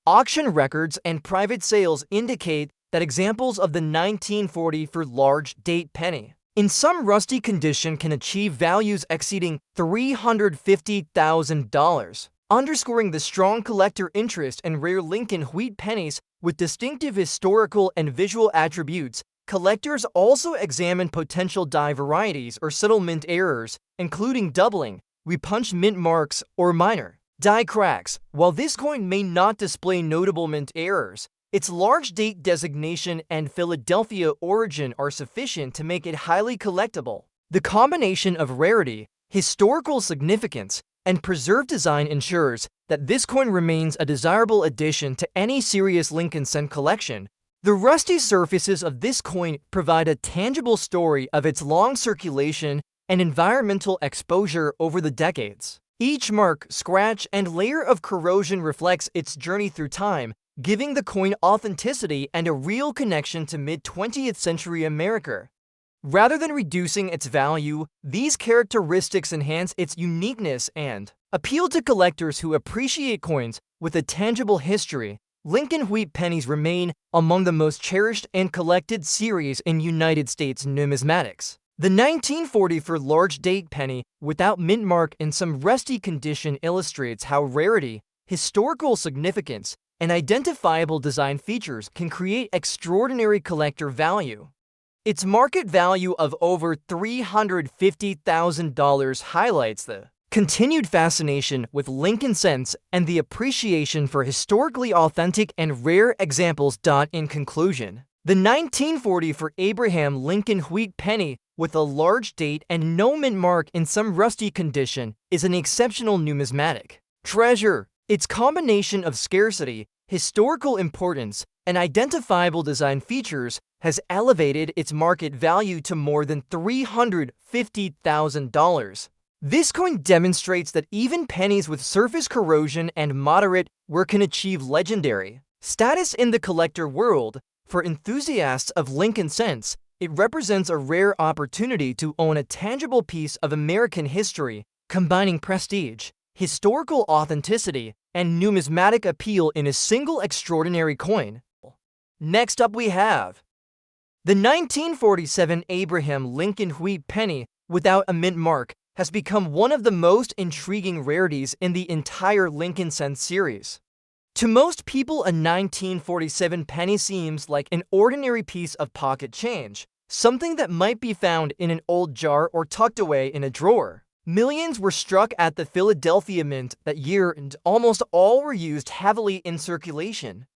Auction records and private sales indicate that examples of the 1940 for large date penny in some rusty condition can achieve values exceeding $350,000, underscoring the strong collector interest in rare Lincoln wheat pennies with distinctive historical and visual attributes. Collectors also examine potential die varieties or settlement errors, including doubling, repunched mint marks, or minor die cracks. While this coin may not display notable mint errors, its large date designation and Philadelphia origin are sufficient to make it highly collectible. The combination of rarity, historical significance, and preserved design ensures that this coin remains a desirable addition to any serious Lincoln cent collection. The rusty surfaces of this coin provide a tangible story of its long circulation and environmental exposure over the decades. Each mark, scratch, and layer of corrosion reflects its journey through time, giving the coin authenticity and a real connection to mid-20th century America. Rather than reducing its value, these characteristics enhance its uniqueness and appeal to collectors who appreciate coins with a tangible history. Lincoln wheat pennies remain among the most cherished and collected series in United States numismatics. The 1940 for large date penny without mint mark in some rusty condition illustrates how rarity, historical significance, and identifiable design features can create extraordinary collector value. Its market value of over $350,000 highlights the continued fascination with Lincoln cents and the appreciation for historically authentic and rare examples. In conclusion, the 1940 for Abraham Lincoln wheat penny with a large date and no mint mark in some rusty condition is an exceptional numismatic treasure. Its combination of scarcity, historical importance, and identifiable design features has elevated its market value to more than $350,000. This coin demonstrates that even pennies with surface corrosion and moderate wear can achieve legendary status in the collector world. For enthusiasts of Lincoln cents, it represents a rare opportunity to own a tangible piece of American history, combining prestige, historical authenticity, and numismatic appeal in a single extraordinary coin. Next up we have the 1947 Abraham Lincoln wheat penny without a mint mark has become one of the most intriguing rarities in the entire Lincoln cent series. To most people, a 1947 penny seems like an ordinary piece of pocket change, something that might be found in an old jar or tucked away in a drawer. Millions were struck at the Philadelphia Mint that year, and almost all were used heavily in circulation.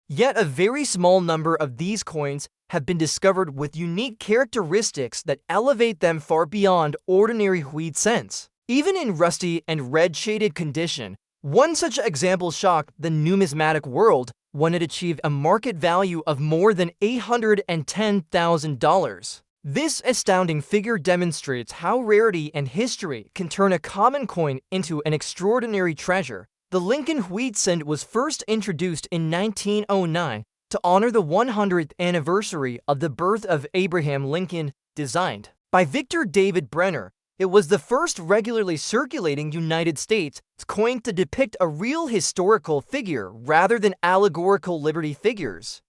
Yet a very small number of these coins have been discovered with unique characteristics that elevate them far beyond ordinary wheat cents. Even in rusty and red-shaded condition, one such example shocked the numismatic world when it achieved a market value of more than $810,000. This astounding figure demonstrates how rarity and history can turn a common coin into an extraordinary treasure. The Lincoln wheat cent was first introduced in 1909 to honor the 100th anniversary of the birth of Abraham Lincoln. Designed by Victor David Brenner, it was the first regularly circulating United States coin to depict a real historical figure rather than allegorical liberty figures.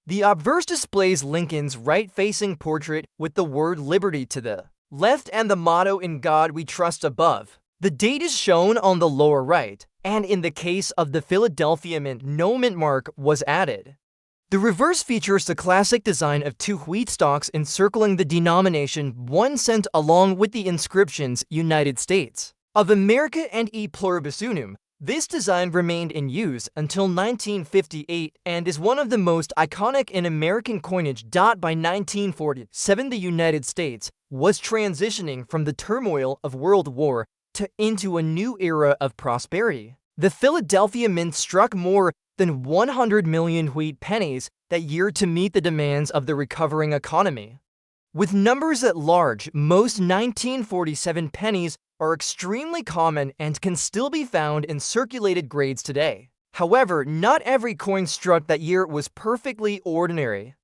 The obverse displays Lincoln's right-facing portrait with the word liberty to the left and the motto "In God We Trust" above. The date is shown on the lower right, and in the case of the Philadelphia Mint, no mint mark was added. The reverse features the classic design of two wheat stalks encircling the denomination 1 cent along with the inscriptions United States of America and E Pluribus Unum. This design remained in use until 1958 and is one of the most iconic in American coinage. By 1947, the United States was transitioning from the turmoil of World War into a new era of prosperity. The Philadelphia Mint struck more than 100 million wheat pennies that year to meet the demands of the recovering economy. With numbers that large, most 1947 pennies are extremely common and can still be found in circulated grades today. However, not every coin struck that year was perfectly ordinary.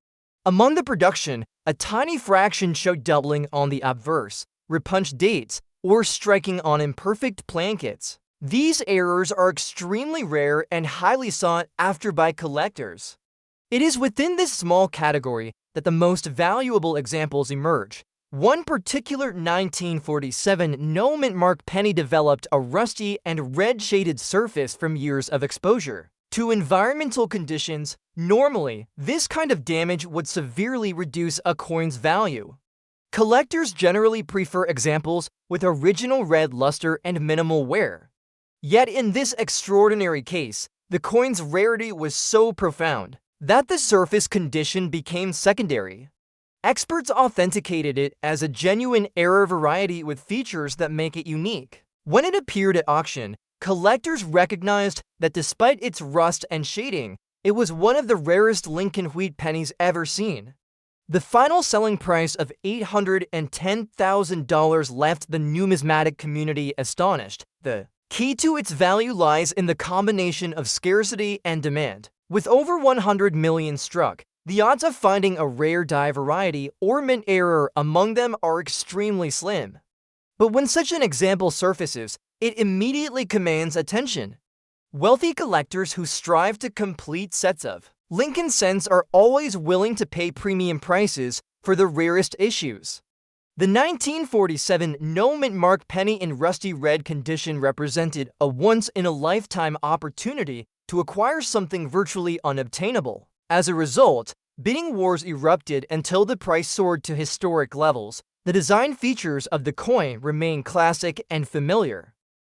Among the production, a tiny fraction showed doubling on the obverse, repunched dates, or striking on imperfect plankets. These errors are extremely rare and highly sought after by collectors. It is within this small category that the most valuable examples emerge. One particular 1947 no mint mark penny developed a rusty and red-shaded surface from years of exposure to environmental conditions. Normally, this kind of damage would severely reduce a coin's value. Collectors generally prefer examples with original red luster and minimal wear. Yet in this extraordinary case, the coin's rarity was so profound that the surface condition became secondary. Experts authenticated it as a genuine error variety with features that make it unique. When it appeared at auction, collectors recognized that despite its rust and shading, it was one of the rarest Lincoln wheat pennies ever seen. The final selling price of $810,000 left the numismatic community astonished. The key to its value lies in the combination of scarcity and demand. With over 100 million struck, the odds of finding a rare die variety or mint error among them are extremely slim. But when such an example surfaces, it immediately commands attention. Wealthy collectors who strive to complete sets of Lincoln cents are always willing to pay premium prices for the rarest issues. The 1947 no mint mark penny in rusty red condition represented a once-in-a-lifetime opportunity to acquire something virtually unobtainable. As a result, bidding wars erupted until the price soared to historic levels. The design features of the coin remain classic and familiar.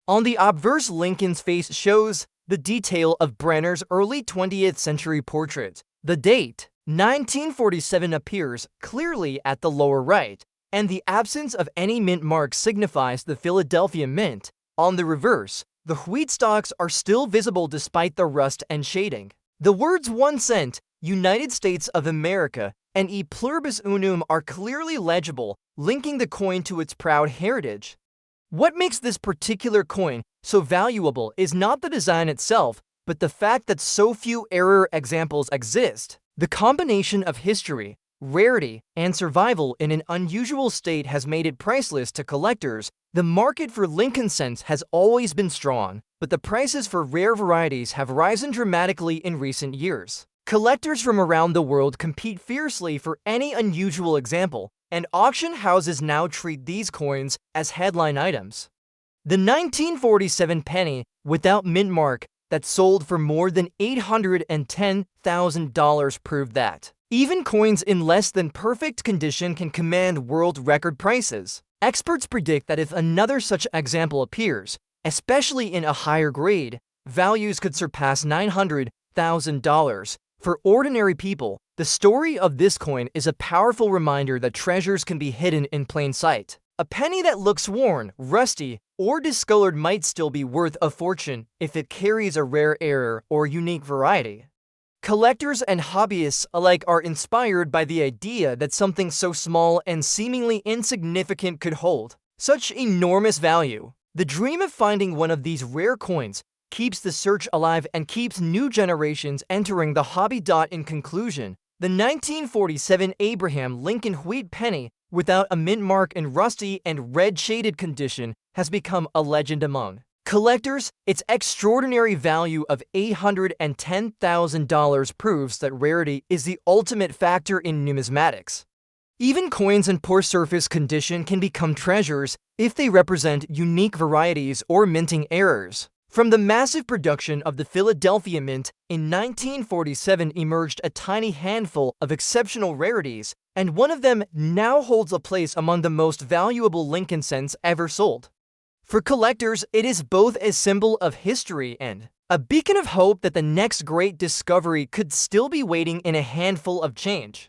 On the obverse, Lincoln's face shows the detail of Brenner's early 20th century portrait. The date, 1947, appears clearly at the lower right, and the absence of any mint mark signifies the Philadelphia Mint. On the reverse, the wheat stalks are still visible despite the rust and shading. The words 1 cent, United States of America, and E pluribus unum are clearly legible, linking the coin to its proud heritage. What makes this particular coin so valuable is not the design itself, but the fact that so few error examples exist. The combination of history, rarity, and survival in an unusual state has made it priceless to collectors. The market for Lincoln cents has always been strong, but the prices for rare varieties have risen dramatically in recent years. Collectors from around the world compete fiercely for any unusual example, and auction houses now treat these coins as headline items. The 1947 penny without mint mark that sold for more than $810,000 proved that even coins in less than perfect condition can command world record prices. Experts predict that if another such example appears, especially in a higher grade, values could surpass $900,000. For ordinary people, the story of this coin is a powerful reminder that treasures can be hidden in plain sight. A penny that looks worn, rusty, or discolored might still be worth a fortune if it carries a rare error or unique variety. Collectors and hobbyists alike are inspired by the idea that something so small and seemingly insignificant could hold such enormous value. The dream of finding one of these rare coins keeps the search alive and keeps new generations entering the hobby. In conclusion, the 1947 Abraham Lincoln wheat penny without a mint mark in rusty and red-shaded condition has become a legend among collectors. Its extraordinary value of $810,000 proves that rarity is the ultimate factor in numismatics. Even coins in poor surface condition can become treasures if they represent unique varieties or minting errors. From the massive production of the Philadelphia Mint in 1947 emerged a tiny handful of exceptional rarities, and one of them now holds a place among the most valuable Lincoln cents ever sold. For collectors, it is both a symbol of history and a beacon of hope that the next great discovery could still be waiting in a handful of change.